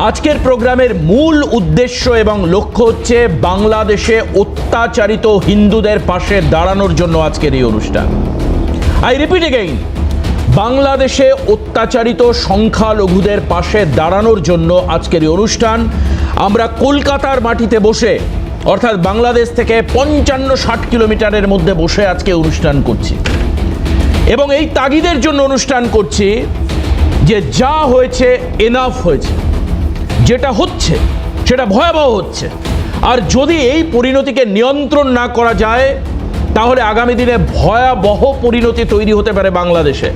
আজকের প্রোগ্রামের মূল উদ্দেশ্য এবং লক্ষ্য হচ্ছে বাংলাদেশে অত্যাচারিত হিন্দুদের পাশে দাঁড়ানোর জন্য আজকের এই অনুষ্ঠান। আই রিপিট এগেইন, বাংলাদেশে অত্যাচারিত সংখ্যালঘুদের পাশে দাঁড়ানোর জন্য আজকের এই অনুষ্ঠান। আমরা কলকাতার মাটিতে বসে, অর্থাৎ বাংলাদেশ থেকে 55-60 কিলোমিটারের মধ্যে বসে আজকে অনুষ্ঠান করছি এবং এই তাগিদের জন্য অনুষ্ঠান করছি যে যা হয়েছে এনাফ হয়েছে, যেটা হচ্ছে সেটা ভয়াবহ হচ্ছে। আর যদি এই পরিণতিকে নিয়ন্ত্রণ না করা যায় তাহলে আগামী দিনে ভয়াবহ পরিণতি তৈরি হতে পারে বাংলাদেশে।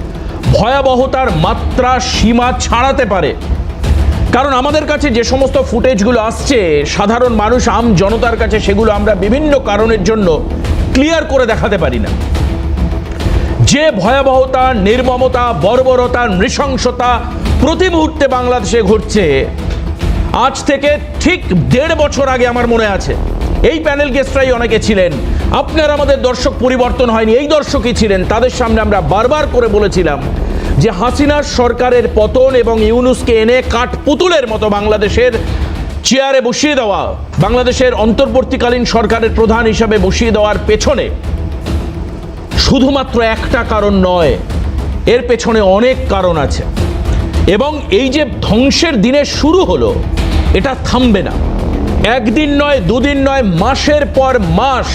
ভয়াবহতার মাত্রা সীমা ছাড়াতে পারে। কারণ আমাদের কাছে যে সমস্ত ফুটেজগুলো আসছে, সাধারণ মানুষ, আম জনতার কাছে সেগুলো আমরা বিভিন্ন কারণের জন্য ক্লিয়ার করে দেখাতে পারি না। যে ভয়াবহতা, নির্মমতা, বর্বরতা, নৃশংসতা প্রতি মুহূর্তে বাংলাদেশে ঘটছে, আজ থেকে ঠিক 1.5 বছর আগে আমার মনে আছে এই প্যানেল গেস্টরাই অনেকে ছিলেন। আপনার আমাদের দর্শক পরিবর্তন হয়নি, এই দর্শকই ছিলেন। তাদের সামনে আমরা বারবার করে বলেছিলাম যে হাসিনার সরকারের পতন এবং ইউনূসকে এনে কাঠপুতুলের মতো বাংলাদেশের চেয়ারে বসিয়ে দেওয়া, বাংলাদেশের অন্তর্বর্তীকালীন সরকারের প্রধান হিসাবে বসিয়ে দেওয়ার পেছনে শুধুমাত্র একটা কারণ নয়, এর পেছনে অনেক কারণ আছে। এবং এই যে ধ্বংসের দিনের শুরু হলো, এটা থামবে না। একদিন নয়, দুদিন নয়, মাসের পর মাস।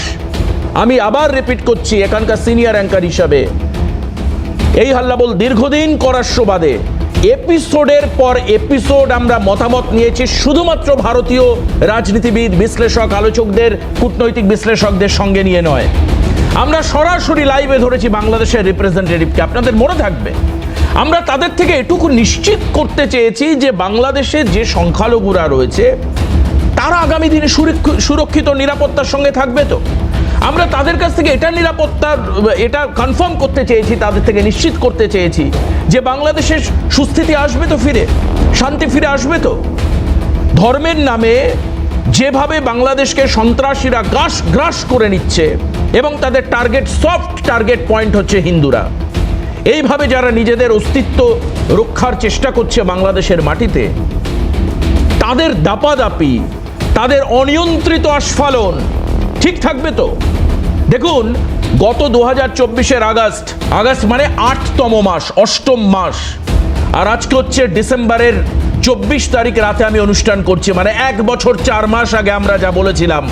আমি আবার রিপিট করছি এখানকার সিনিয়র অ্যাঙ্কার হিসাবে, এই হাল্লাবোল দীর্ঘদিন করার সুবাদে এপিসোডের পর এপিসোড আমরা মতামত নিয়েছি শুধুমাত্র ভারতীয় রাজনীতিবিদ, বিশ্লেষক, আলোচকদের, কূটনৈতিক বিশ্লেষকদের সঙ্গে নিয়ে নয়। আমরা সরাসরি লাইভে ধরেছি বাংলাদেশের রিপ্রেজেন্টেটিভকে। আপনাদের মনে থাকবে আমরা তাদের থেকে এটুকু নিশ্চিত করতে চেয়েছি যে বাংলাদেশে যে সংখ্যালঘুরা রয়েছে তারা আগামী দিনে সুরক্ষিত নিরাপত্তার সঙ্গে থাকবে। তো আমরা তাদের কাছ থেকে এটা কনফার্ম করতে চেয়েছি, তাদের থেকে নিশ্চিত করতে চেয়েছি যে বাংলাদেশের সুস্থিতি আসবে তো, ফিরে শান্তি ফিরে আসবে তো। ধর্মের নামে যেভাবে বাংলাদেশকে সন্ত্রাসীরা গ্রাস করে নিচ্ছে এবং তাদের সফট টার্গেট পয়েন্ট হচ্ছে হিন্দুরা, এইভাবে যারা নিজেদের অস্তিত্ব রক্ষার চেষ্টা করছে বাংলাদেশের মাটিতে, তাদের দাপাদাপি, তাদের অনিয়ন্ত্রিত আস্ফালন ঠিক থাকবে তো? দেখুন, গত 2024-এর আগস্ট মানে 8তম মাস, 8ম মাস, আর আজকে হচ্ছে ডিসেম্বরের 24 তারিখ রাতে আমি অনুষ্ঠান করছি। মানে 1 বছর 4 মাস আগে আমরা যা বলেছিলাম,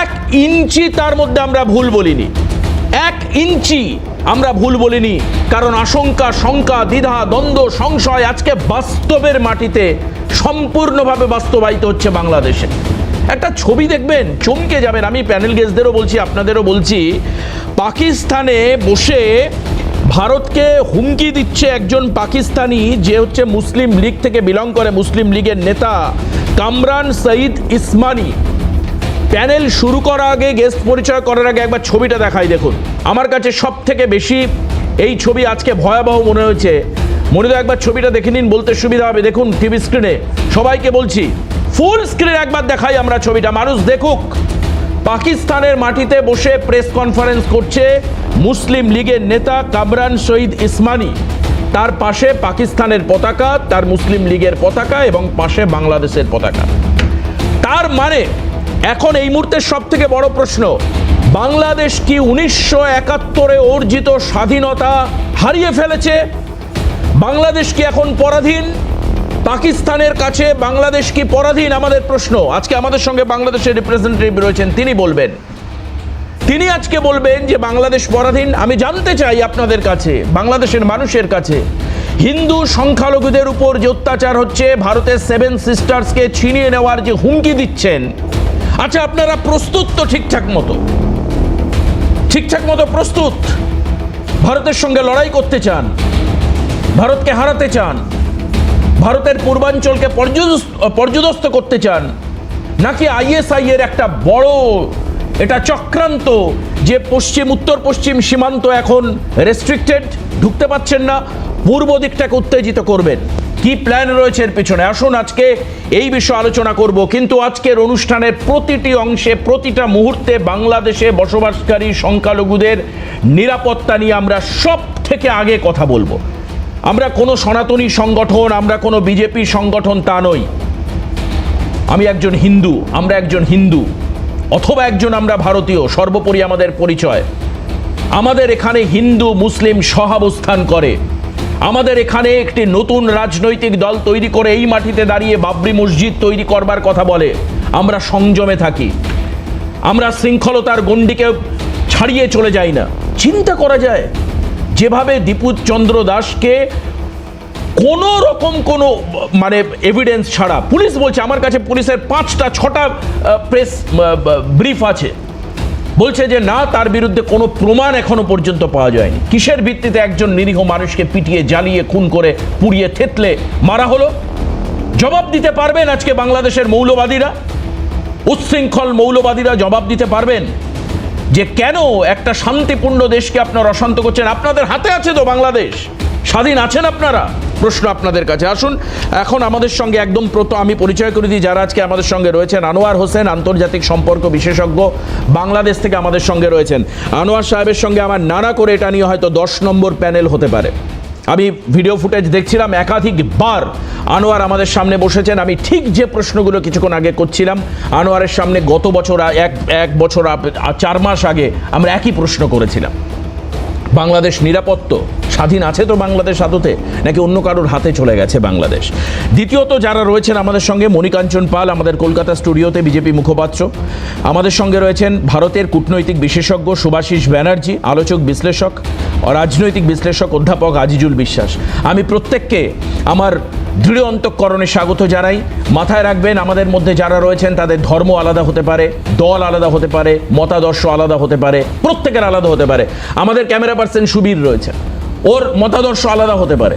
1 ইঞ্চি তার মধ্যে আমরা ভুল বলিনি। 1 ইঞ্চি আমরা ভুল বলিনি। কারণ আশঙ্কা, শঙ্কা, দ্বিধা, দ্বন্দ্ব, সংশয় আজকে বাস্তবের মাটিতে সম্পূর্ণভাবে বাস্তবায়িত হচ্ছে বাংলাদেশে। একটা ছবি দেখবেন, চমকে যাবেন। আমি প্যানেল গেস্টদেরও বলছি, আপনাদেরও বলছি, পাকিস্তানে বসে ভারতকে হুমকি দিচ্ছে একজন পাকিস্তানি, যে হচ্ছে মুসলিম লীগ থেকে বিলং করে, মুসলিম লীগের নেতা কামরান সঈদ ইসমানি। প্যানেল শুরু করার আগে, গেস্ট পরিচয় করার আগে একবার ছবিটা দেখাই। দেখুন, আমার কাছে সব থেকে বেশি এই ছবি আজকে ভয়াবহ মনে হয়েছে। মনে তো একবার ছবিটা দেখে নিন, বলতে সুবিধা হবে। দেখুন টিভি স্ক্রিনে, সবাইকে বলছি ফুল স্ক্রিনে একবার দেখাই আমরা ছবিটা, মানুষ দেখুক। পাকিস্তানের মাটিতে বসে প্রেস কনফারেন্স করছে মুসলিম লীগের নেতা কামরান সঈদ ইসমানি। তার পাশে পাকিস্তানের পতাকা, তার মুসলিম লীগের পতাকা এবং পাশে বাংলাদেশের পতাকা। তার মানে এখন এই মুহূর্তে সব থেকে বড় প্রশ্ন, বাংলাদেশ কি 1971-এ অর্জিত স্বাধীনতা হারিয়ে ফেলেছে? বাংলাদেশ কি এখন পরাধীন? পাকিস্তানের কাছে বাংলাদেশ কি পরাধীন? আমাদের প্রশ্ন। আজকে আমাদের সঙ্গে বাংলাদেশের রিপ্রেজেন্টেটিভ রয়েছেন, তিনি আজকে বলবেন যে বাংলাদেশ পরাধীন। আমি জানতে চাই আপনাদের কাছে, বাংলাদেশের মানুষের কাছে, হিন্দু সংখ্যালঘুদের উপর যে অত্যাচার হচ্ছে, ভারতের 7 সিস্টার্সকে ছিনিয়ে নেওয়ার যে হুমকি দিচ্ছেন, আচ্ছা আপনারা প্রস্তুত তো ঠিকঠাক মতো প্রস্তুত? ভারতের সঙ্গে লড়াই করতে চান? ভারতকে হারাতে চান? ভারতের পূর্বাঞ্চলকে পর্যদস্ত করতে চান? নাকি আইএসআই এর একটা বড় এটা চক্রান্ত, যে উত্তর পশ্চিম সীমান্ত এখন রেস্ট্রিক্টেড, ঢুকতে পাচ্ছেন না, পূর্ব দিকটাকে উত্তেজিত করবেন? কি প্ল্যান রয়েছে এর পিছনে? আসুন আজকে এই বিষয়ে আলোচনা করব। কিন্তু আজকের অনুষ্ঠানের প্রতিটি অংশে, প্রতিটা মুহূর্তে বাংলাদেশে বসবাসকারী সংখ্যালঘুদের নিরাপত্তা নিয়ে আমরা সব থেকে আগে কথা বলবো। আমরা কোনো সনাতনী সংগঠন, আমরা কোনো বিজেপি সংগঠন তা নই। আমি একজন হিন্দু, আমরা একজন হিন্দু, অথবা একজন আমরা ভারতীয়, সর্বোপরি আমাদের পরিচয়। আমাদের এখানে হিন্দু মুসলিম সহাবস্থান করে। আমাদের এখানে একটি নতুন রাজনৈতিক দল তৈরি করে এই মাটিতে দাঁড়িয়ে বাবরি মসজিদ তৈরি করবার কথা বলে। আমরা সংযমে থাকি, আমরা শৃঙ্খলতার গণ্ডিকে ছাড়িয়ে চলে যাই না। চিন্তা করা যায় যেভাবে দীপু চন্দ্র দাসকে কোনো রকম কোনো মানে এভিডেন্স ছাড়া, পুলিশ বলছে, আমার কাছে পুলিশের 5টা-6টা প্রেস ব্রিফ আছে, বলছে যে না, তার বিরুদ্ধে কোনো প্রমাণ এখনো পর্যন্ত পাওয়া যায়নি। কিসের ভিত্তিতে একজন নিরীহ মানুষকে পিটিয়ে, জ্বালিয়ে, খুন করে, পুড়িয়ে, থেতলে মারা হলো? জবাব দিতে পারবেন আজকে বাংলাদেশের মৌলবাদীরা, উচ্ছৃঙ্খল মৌলবাদীরা জবাব দিতে পারবেন যে কেন একটা শান্তিপূর্ণ দেশকে আপনারা অশান্ত করছেন? আপনাদের হাতে আছে তো বাংলাদেশ, স্বাধীন আছেন আপনারা। প্রশ্ন আপনাদের কাছে। আসুন এখন আমাদের সঙ্গে একদম আমি পরিচয় করে দিই যারা আজকে আমাদের সঙ্গে রয়েছেন। আনোয়ার হোসেন, আন্তর্জাতিক সম্পর্ক বিশেষজ্ঞ, বাংলাদেশ থেকে আমাদের সঙ্গে রয়েছেন। আনোয়ার সাহেবের সঙ্গে আমার নানা করে এটা নিয়ে হয়তো 10 নম্বর প্যানেল হতে পারে। আমি ভিডিও ফুটেজ দেখছিলাম, একাধিকবার আনোয়ার আমাদের সামনে বসেছেন। আমি ঠিক যে প্রশ্নগুলো কিছুক্ষণ আগে করছিলাম আনোয়ারের সামনে, গত বছর এক বছর 4 মাস আগে আমরা একই প্রশ্ন করেছিলাম। বাংলাদেশ নিরাপদ তো, স্বাধীন আছে তো বাংলাদেশ আদতে, নাকি অন্য কারোর হাতে চলে গেছে বাংলাদেশ? দ্বিতীয়ত যারা রয়েছেন আমাদের সঙ্গে, মণিকাঞ্চন পাল আমাদের কলকাতা স্টুডিওতে বিজেপি মুখপাত্র, আমাদের সঙ্গে রয়েছেন ভারতের কূটনৈতিক বিশেষজ্ঞ শুভাশিস ব্যানার্জি, আলোচক বিশ্লেষক ও রাজনৈতিক বিশ্লেষক অধ্যাপক আজিজুল বিশ্বাস। আমি প্রত্যেককে আমার দৃঢ় অন্তঃকরণে স্বাগত জানাই। মাথায় রাখবেন, আমাদের মধ্যে যারা রয়েছেন তাদের ধর্ম আলাদা হতে পারে, দল আলাদা হতে পারে, মতাদর্শ আলাদা হতে পারে, প্রত্যেকের আলাদা হতে পারে। আমাদের ক্যামেরা পার্সন সুবীর রয়েছে, ওর মতাদর্শ আলাদা হতে পারে,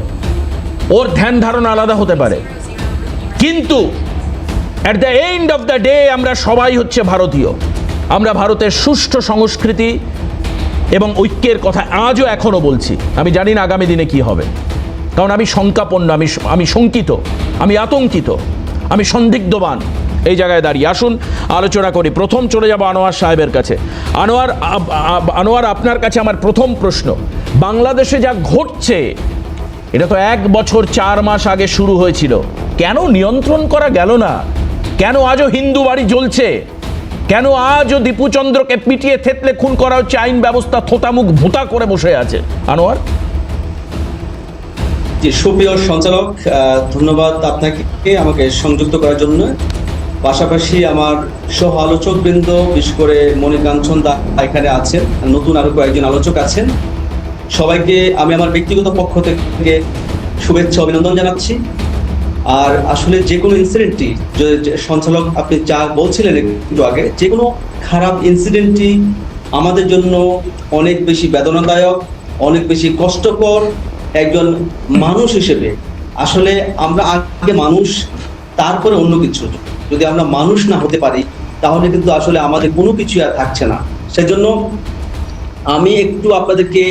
ওর ধ্যান ধারণা আলাদা হতে পারে, কিন্তু at the end of the day আমরা সবাই হচ্ছে ভারতীয়। আমরা ভারতের সুষ্ঠু সংস্কৃতি এবং ঐক্যের কথা আজও এখনো বলছি। আমি জানি না আগামী দিনে কি হবে, কারণ আমি শঙ্কাপন্ন, আমি শঙ্কিত, আমি আতঙ্কিত, আমি সন্দিগ্ধবান এই জায়গায় দাঁড়িয়ে। আসুন আলোচনা করি। প্রথম চলে যাব আনোয়ার সাহেবের কাছে। আনোয়ার, আপনার কাছে আমার প্রথম প্রশ্ন, বাংলাদেশে যা ঘটছে এটা তো 1 বছর 4 মাস আগে শুরু হয়েছিল, কেন নিয়ন্ত্রণ করা গেল না? কেন আজও হিন্দু বাড়ি জ্বলছে? কেন আজও দীপু চন্দ্রকে পিটিয়ে থেতলে খুন করা হচ্ছে? আইন ব্যবস্থা থোতামুখ ভোঁতা করে বসে আছে। আনোয়ার জি, সুপ্রিয় সঞ্চালক, ধন্যবাদ আপনাকে আমাকে সংযুক্ত করার জন্য। পাশাপাশি আমার সহ আলোচক বৃন্দ, বিশেষ করে মণিকাঞ্চন দা এখানে আছেন, নতুন আরো কয়েকজন আলোচক আছেন, সবাইকে আমি আমার ব্যক্তিগত পক্ষ থেকে শুভেচ্ছা অভিনন্দন জানাচ্ছি। আর আসলে যে কোনো ইনসিডেন্টই, সঞ্চালক আপনি যা বলছিলেন একটু আগে, যে কোনো খারাপ ইনসিডেন্টই আমাদের জন্য অনেক বেশি বেদনাদায়ক, অনেক বেশি কষ্টকর। একজন মানুষ হিসেবে আসলে আমরা আগে মানুষ, তারপরে অন্য কিছু। যদি আমরা মানুষ না হতে পারি তাহলে কিন্তু আসলে আমাদের কোনো কিছু আর থাকছে না। সেজন্য আমি একটু আপনাদেরকে,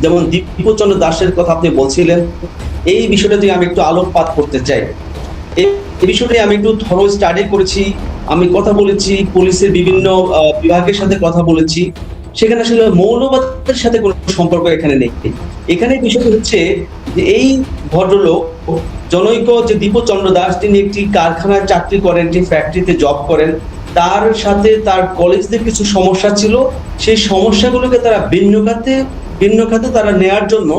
যেমন দীপু চন্দ্র দাসের কথা আপনি বলছিলেন, এই বিষয়টা থেকে আমি একটু আলোকপাত করতে চাই। এই বিষয়টা আমি একটু থরো স্টাডি করেছি, আমি কথা বলেছি, পুলিশের বিভিন্ন বিভাগের সাথে কথা বলেছি। সেখানে আসলে মৌলবাদের সাথে কোনো সম্পর্ক এখানে নেই। এখানে বিষয়টা হচ্ছে যে এই ভদ্রলোক জনৈক যে দীপু চন্দ্র দাস, তিনি একটি কারখানায় চাকরি করেন, একটি ফ্যাক্টরিতে জব করেন। তার সাথে তার কলেজদের কিছু সমস্যা ছিল, সেই সমস্যাগুলোকে তারা ভিন্ন খাতে তারা নেয়ার জন্য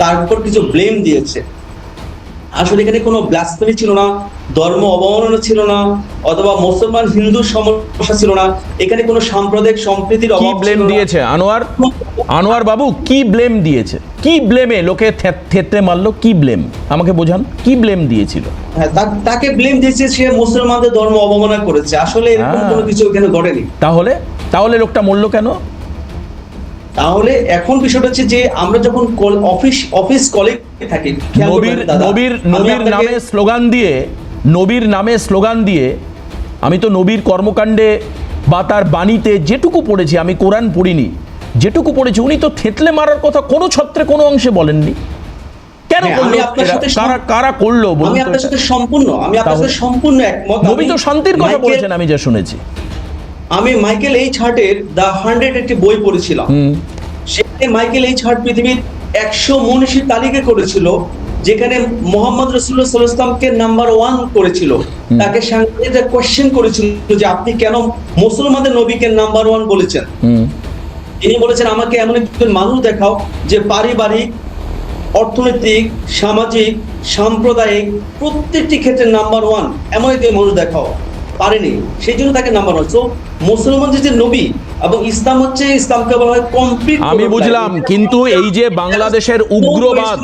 তার উপর কিছু ব্লেম দিয়েছে। আসলে এখানে কোনো ব্লাসফেমি ছিল না, ধর্ম অবমাননা ছিল না, অথবা মুসলমান হিন্দু সমস্যা ছিল না। এখানে কোনো সাম্প্রদায়িক সম্প্রীতির অভাব ব্লেম দিয়েছে আনোয়ার বাবু, কি ব্লেম দিয়েছে? কি ব্লেমে লোকে থেতলে মারলো? কি ব্লেম আমাকে বোঝান, কি ব্লেম দিয়েছিল? হ্যাঁ, তাকে ব্লেম দিয়েছে সে মুসলমানদের ধর্ম অবমাননা করেছে। আসলে এরকম কোনো কিছু এখানে ঘটেনি। তাহলে লোকটা মরলো কেন? তাহলে এখন বিষয়টা হচ্ছে যে আমরা যখন অফিস কলিগ থাকি, নবীর নামে স্লোগান দিয়ে আমি তো নবীর কর্মকাণ্ডে বা তার বাণীতে যেটুকু পড়েছি, আমি কোরআন পড়িনি, যেটুকু পড়েছি, উনি তো থেতলে মারার কথা কোনো ছত্রে কোনো অংশে বলেননি। কেন করলো? কারা করলো? আমি আপনার সাথে সম্পূর্ণ একমত। নবী তো শান্তির কথা বলেছেন আমি যা শুনেছি। আমি মাইকেল এইচ হার্টের দ্য 100 একটি বই পড়েছিলাম। সেখানে মাইকেল এইচ হার্ট পৃথিবীর 100 মনীষীর তালিকা করেছিল যেখানে মোহাম্মদ রাসূলুল্লাহ সাল্লাল্লাহু আলাইহি ওয়াসাল্লামকে নাম্বার 1 করেছিল, তাকে সাংবাদিকরা কোশ্চেন করেছিল যে আপনি কেন মুসলমানদের নবীকে নাম্বার 1 বলেছেন। তিনি বলেছেন আমাকে এমন একজন মানুষ দেখাও যে পারিবারিক, অর্থনৈতিক, সামাজিক, সাম্প্রদায়িক প্রত্যেকটি ক্ষেত্রে নাম্বার 1 এমন একজন মানুষ দেখাও। পারেনি, সেই জন্য তাকে নাম্বার 1। সো মুসলমানদের যে নবী এবং ইসলাম হচ্ছে, ইসলামকে বলা হয় কমপ্লিট। আমি বুঝলাম, কিন্তু এই যে বাংলাদেশের উগ্রবাদ,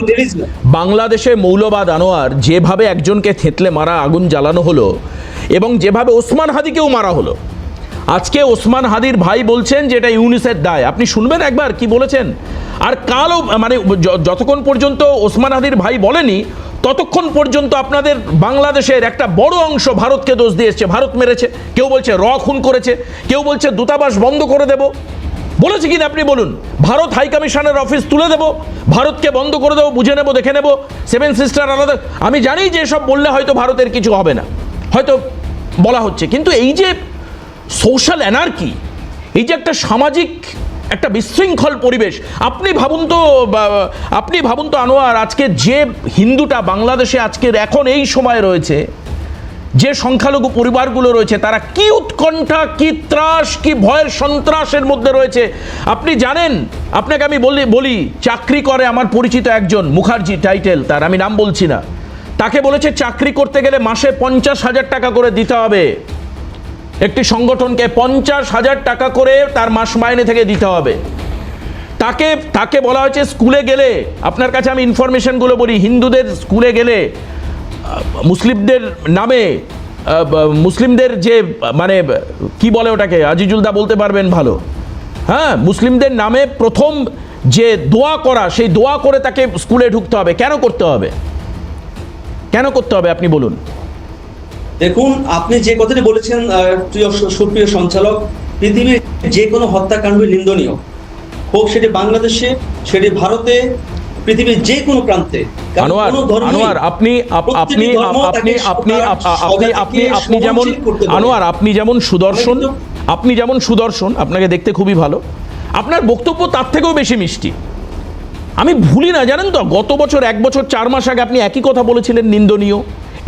বাংলাদেশে মৌলবাদ, আনোয়ার, যেভাবে একজনকে থেতলে মারা, আগুন জ্বালানো হলো এবং যেভাবে ওসমান হাদিকেও মারা হলো, আজকে ওসমান হাদির ভাই বলছেন যে এটা ইউনিসেফের দায়। আপনি শুনবেন একবার কি বলেছেন। আর কালও মানে যতক্ষণ পর্যন্ত ওসমান হাদির ভাই বলেনি ততক্ষণ পর্যন্ত আপনাদের বাংলাদেশের একটা বড় অংশ ভারতকে দোষ দিয়ে এসছে, ভারত মেরেছে, কেউ বলছে খুন করেছে, কেউ বলছে দূতাবাস বন্ধ করে দেব। বলেছে কিনা আপনি বলুন? ভারত হাই কমিশনের অফিস তুলে দেব, ভারতকে বন্ধ করে দেবো, বুঝে নেব, দেখে নেব, 7 সিস্টার আলাদা। আমি জানি যে এসব বললে হয়তো ভারতের কিছু হবে না, হয়তো বলা হচ্ছে, কিন্তু এই যে সোশ্যাল অ্যানার্কি, এই যে একটা সামাজিক একটা বিশৃঙ্খল পরিবেশ, আপনি ভাবুন তো আনোয়ার, আজকে যে হিন্দুটা বাংলাদেশে আজকের এখন এই সময় রয়েছে, যে সংখ্যালঘু পরিবারগুলো রয়েছে, তারা কি উৎকণ্ঠা, কি ত্রাস, কি ভয়ের সন্ত্রাসের মধ্যে রয়েছে। আপনি জানেন, আপনাকে আমি বলি চাকরি করে আমার পরিচিত একজন, মুখার্জি টাইটেল তার, আমি নাম বলছি না, তাকে বলেছে চাকরি করতে গেলে মাসে 50,000 টাকা করে দিতে হবে। একটি সংগঠনকে 50,000 টাকা করে তার মাস মাইনে থেকে দিতে হবে। তাকে বলা হয়েছে স্কুলে গেলে, আপনার কাছে আমি ইনফরমেশনগুলো বলি, হিন্দুদের স্কুলে গেলে মুসলিমদের নামে, মুসলিমদের যে মানে কি বলে ওটাকে, আজিজুলদা বলতে পারবেন ভালো, হ্যাঁ, মুসলিমদের নামে প্রথম যে দোয়া করা, সেই দোয়া করে তাকে স্কুলে ঢুকতে হবে। কেন করতে হবে? কেন করতে হবে আপনি বলুন? দেখুন, আপনি যে কথাটি বলেছেন প্রিয় সুপ্রিয় সঞ্চালক, পৃথিবীর যে কোনো হত্যাকাণ্ড নিন্দনীয় হোক, সেটি বাংলাদেশে, সেটি ভারতে, পৃথিবীর যে কোনো প্রান্তে। আনোয়ার, আপনি যেমন সুদর্শন, আপনাকে দেখতে খুবই ভালো, আপনার বক্তব্য তার থেকেও বেশি মিষ্টি। আমি ভুলি না, জানেন তো, গত বছর 1 বছর 4 মাস আগে আপনি একই কথা বলেছিলেন, নিন্দনীয়,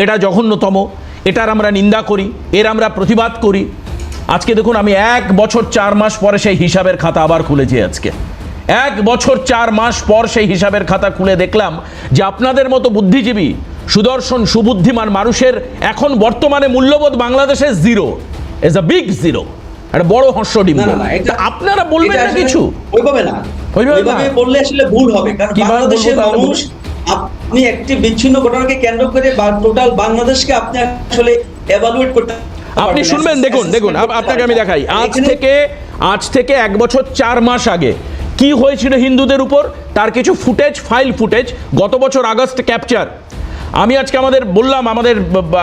এটা জঘন্যতম, এটার আমরা নিন্দা করি, এর আমরা প্রতিবাদ করি। আজকে দেখুন, আমি 1 বছর 4 মাস পরে সেই হিসাবের খাতা আবার খুলেছি। আজকে 1 বছর 4 মাস পর সেই হিসাবের খাতা খুলে দেখলাম যে আপনাদের মতো বুদ্ধিজীবী, সুদর্শন, সুবুদ্ধিমান মানুষের এখন বর্তমানে মূল্যবোধ বাংলাদেশে zero, is a big zero, একটা বড় হর্ষডিম্ব। আপনারা বলবেন না কিছু? ওইভাবে বললে আসলে ভুল হবে, কারণ বাংলাদেশের মানুষ, আপনি একটি বিচ্ছিন্ন ঘটনাকে কেন্দ্র করে টোটাল বাংলাদেশকে আপনি আসলে এভালুয়েট করতে, আপনি শুনবেন। দেখুন আপনাকে আমি দেখাই, আজ থেকে 1 বছর 4 মাস আগে কি হয়েছিল হিন্দুদের উপর, তার কিছু ফাইল ফুটেজ গত বছর আগস্ট ক্যাপচার। আমি আজকে বললাম আমাদের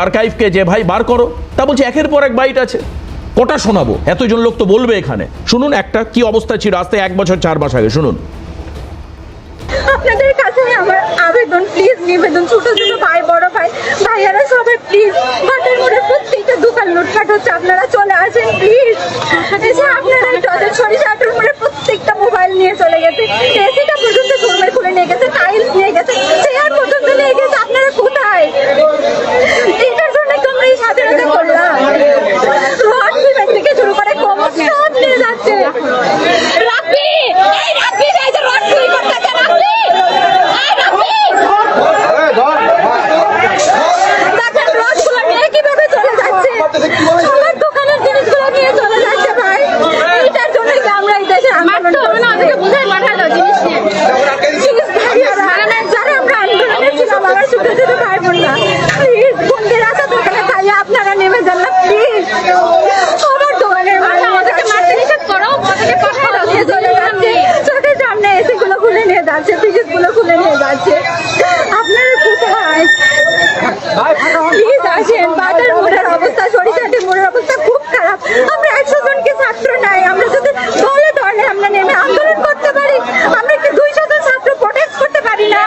আর্কাইভকে যে ভাই বার করো, তা বলছে একের পর এক বাইট আছে, কটা শোনাবো, এতজন লোক তো বলবে এখানে। শুনুন একটা কি অবস্থা ছিল আজ থেকে 1 বছর 4 মাস আগে, শুনুন। আপনাদের কাছে আমার আবেদন, প্লিজ নিবেদন, ছোট ছোট ভাই, বড় ভাই, ভাইয়ারা সবাই প্লিজ, বাটের মোড়ে প্রত্যেকটা দোকান লুটপাট হচ্ছে, আপনারা চলে আসেন প্লিজ। এসে আপনারা তাদের সরিষাটার মোড়ে প্রত্যেকটা মোবাইল নিয়ে চলে গেছে, এসিটা পর্যন্ত শোরুমে খুলে নিয়ে গেছে, টাইলস নিয়ে গেছে, চেয়ার পর্যন্ত নিয়ে গেছে। আপনারা কোথায়? এটার জন্য তো আমরা এই স্বাধীনতা করলাম। রড সিমেন্ট থেকে শুরু করে কমর সব নিয়ে যাচ্ছে। রাব্বি, এই রাব্বি যাই তো রড চুরি করতে চান আপনি? দেখেন রডগুলো নিয়ে কিভাবে চলে যাচ্ছে, আমার দোকানের জিনিসগুলো নিয়ে চলে যাচ্ছে ভাই। এইটার জন্যই তো আমরা এই দেশে আন্দোলন করবো না, ওদেরকে বুঝাই পাঠালো জিনিস নিয়ে। যারা আমরা আন্দোলনে ছিলাম, আমার ছোট ছোট ভাই বোনরা, প্লিজ বন্ধের আছে দোকানে ভাই, আপনারা নেমে যান না প্লিজ। আমার দোকানের চলে যাচ্ছে, চোখের সামনে এসিগুলো খুলে নিয়ে যাচ্ছে, ফ্রিজগুলো খুলে নিয়ে যাচ্ছে। আপনারা কোথায়? প্লিজ আসেন। বাটার মোড়ের অবস্থা, সরিষাটি মোড়ের অবস্থা খুব খারাপ। আমরা 100 জনকে ছাত্র নাই, আমরা যদি দলে দলে আমরা নেমে আন্দোলন করতে পারি, আমরা কি 200 জন ছাত্র প্রোটেস্ট করতে পারি না?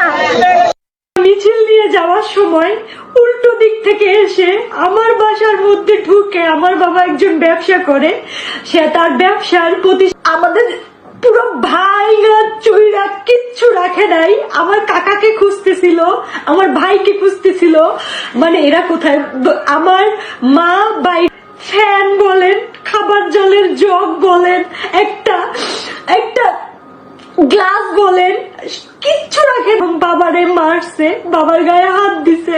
মিছিল নিয়ে যাওয়ার সময় উল্টো দিক থেকে এসে আমার বাসার মধ্যে ঢুকে, আমার বাবা একজন ব্যবসা করে, সে তার ব্যবসার প্রতি আমাদের পুরো ভাইরা চুইরা কিচ্ছু রাখে নাই। আমার কাকাকে খুঁজতেছিল, আমার ভাইকে খুঁজতেছিল, মানে এরা কোথায়। আমার মা বাই ফ্যান বলেন, খাবার জলের জগ বলেন, একটা গ্লাস বলেন, কিচ্ছু রাখে। বাবারে মারছে, বাবার গায়ে হাত দিছে।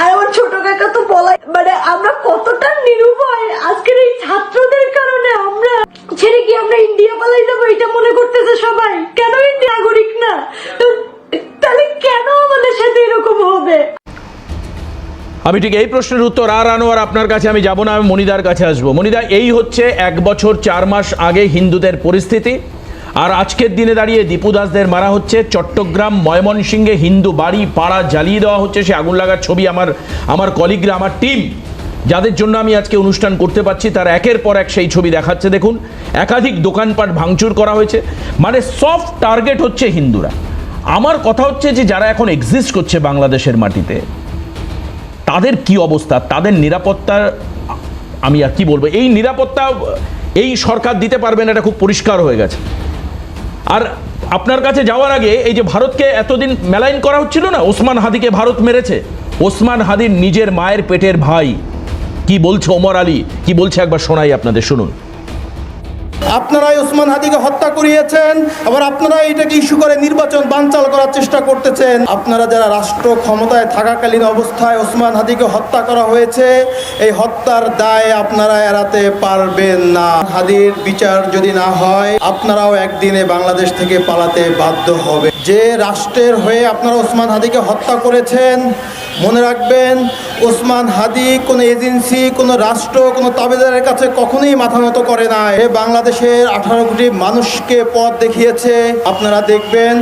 আর আমার ছোট কাকা তো বলাই, মানে আমরা কতটা নিরুপায় আজকের এই ছাত্রদের কারণে। আমরা ছেড়ে কি আমরা ইন্ডিয়া পালাই যাবো এটা মনে করতেছে সবাই। কেন ইন্ডিয়া নাগরিক না? তাহলে কেন আমাদের সাথে এরকম হবে? আমি ঠিক এই প্রশ্নের উত্তর আর আনোয়ার আপনার কাছে আমি যাব না, আমি মনিদার কাছে আসবো। মনিদা, এই হচ্ছে 1 বছর 4 মাস আগে হিন্দুদের পরিস্থিতি, আর আজকের দিনে দাঁড়িয়ে দীপু দাসদের মারা হচ্ছে। চট্টগ্রাম ময়মনসিংহে হিন্দু বাড়ি পাড়া জ্বালিয়ে দেওয়া হচ্ছে। সে আগুন লাগার ছবি আমার কলিগরা, আমার টিম, যাদের জন্য আমি আজকে অনুষ্ঠান করতে পারছি, তার একের পর এক সেই ছবি দেখাচ্ছে। দেখুন, একাধিক দোকানপাট ভাঙচুর করা হয়েছে, মানে সফট টার্গেট হচ্ছে হিন্দুরা। আমার কথা হচ্ছে যে যারা এখন এক্সিস্ট করছে বাংলাদেশের মাটিতে, তাদের কি অবস্থা, তাদের নিরাপত্তা, আমি আর কি বলবো, এই নিরাপত্তা এই সরকার দিতে পারবে না, এটা খুব পরিষ্কার হয়ে গেছে। আর আপনার কাছে যাওয়ার আগে এই যে ভারতকে এতদিন মেলাইন করা হচ্ছিল না, ওসমান হাদিকে ভারত মেরেছে। ওসমান হাদির নিজের মায়ের পেটের ভাই কি বলছে, ওমর আলী কি বলছে, একবার শোনাই আপনাদের, শুনুন। আপনারাই ওসমান হাদিকে হত্যা করিয়েছেন, আবার আপনারা এটাকে ইস্যু করে নির্বাচন বানচাল করার চেষ্টা করতেছেন। আপনারা যারা রাষ্ট্র ক্ষমতায় থাকাকালীন অবস্থায় ওসমান হাদিকে হত্যা করা হয়েছে, এই হত্যার দায় আপনারা এড়াতে পারবেন না। হাদির বিচার যদি না হয়, আপনারাও একদিনে বাংলাদেশ থেকে পালাতে বাধ্য হবে। যে রাষ্ট্রের হয়ে আপনারা ওসমান হাদিকে হত্যা করেছেন, মনে রাখবেন, ওসমান হাদি কোনো এজেন্সি, কোনো রাষ্ট্র, কোনো তাবেদারের কাছে কখনোই মাথা নত করে না। এ বাংলাদেশের 18 কোটি মানুষকে পথ দেখিয়েছে। আপনারা দেখবেন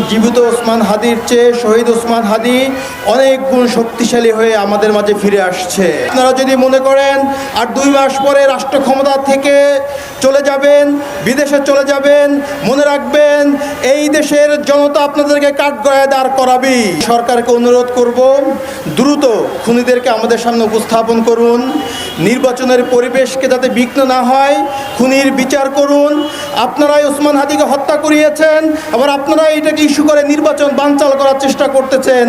জীবিত ওসমান হাদির চেয়ে শহীদ ওসমান হাদি অনেক গুণ শক্তিশালী হয়ে আমাদের মাঝে ফিরে আসছে। আপনারা যদি মনে করেন আর 2 মাস পরে রাষ্ট্র ক্ষমতা থেকে চলে যাবেন, বিদেশে চলে যাবেন, মনে রাখবেন এই দেশের জনতা আপনাদেরকে কাঠগড়ায় দাঁড় করাবি। সরকারকে অনুরোধ করব, দ্রুত খুনিদেরকে আমাদের সামনে উপস্থাপন করুন। নির্বাচনের পরিবেশকে যাতে বিঘ্ন না হয়, খুনির বিচার করুন। আপনারাই ওসমান হাদিকে হত্যা করিয়েছেন, আবার আপনারা এটাকে ইস্যু করে নির্বাচন বানচাল করার চেষ্টা করতেছেন।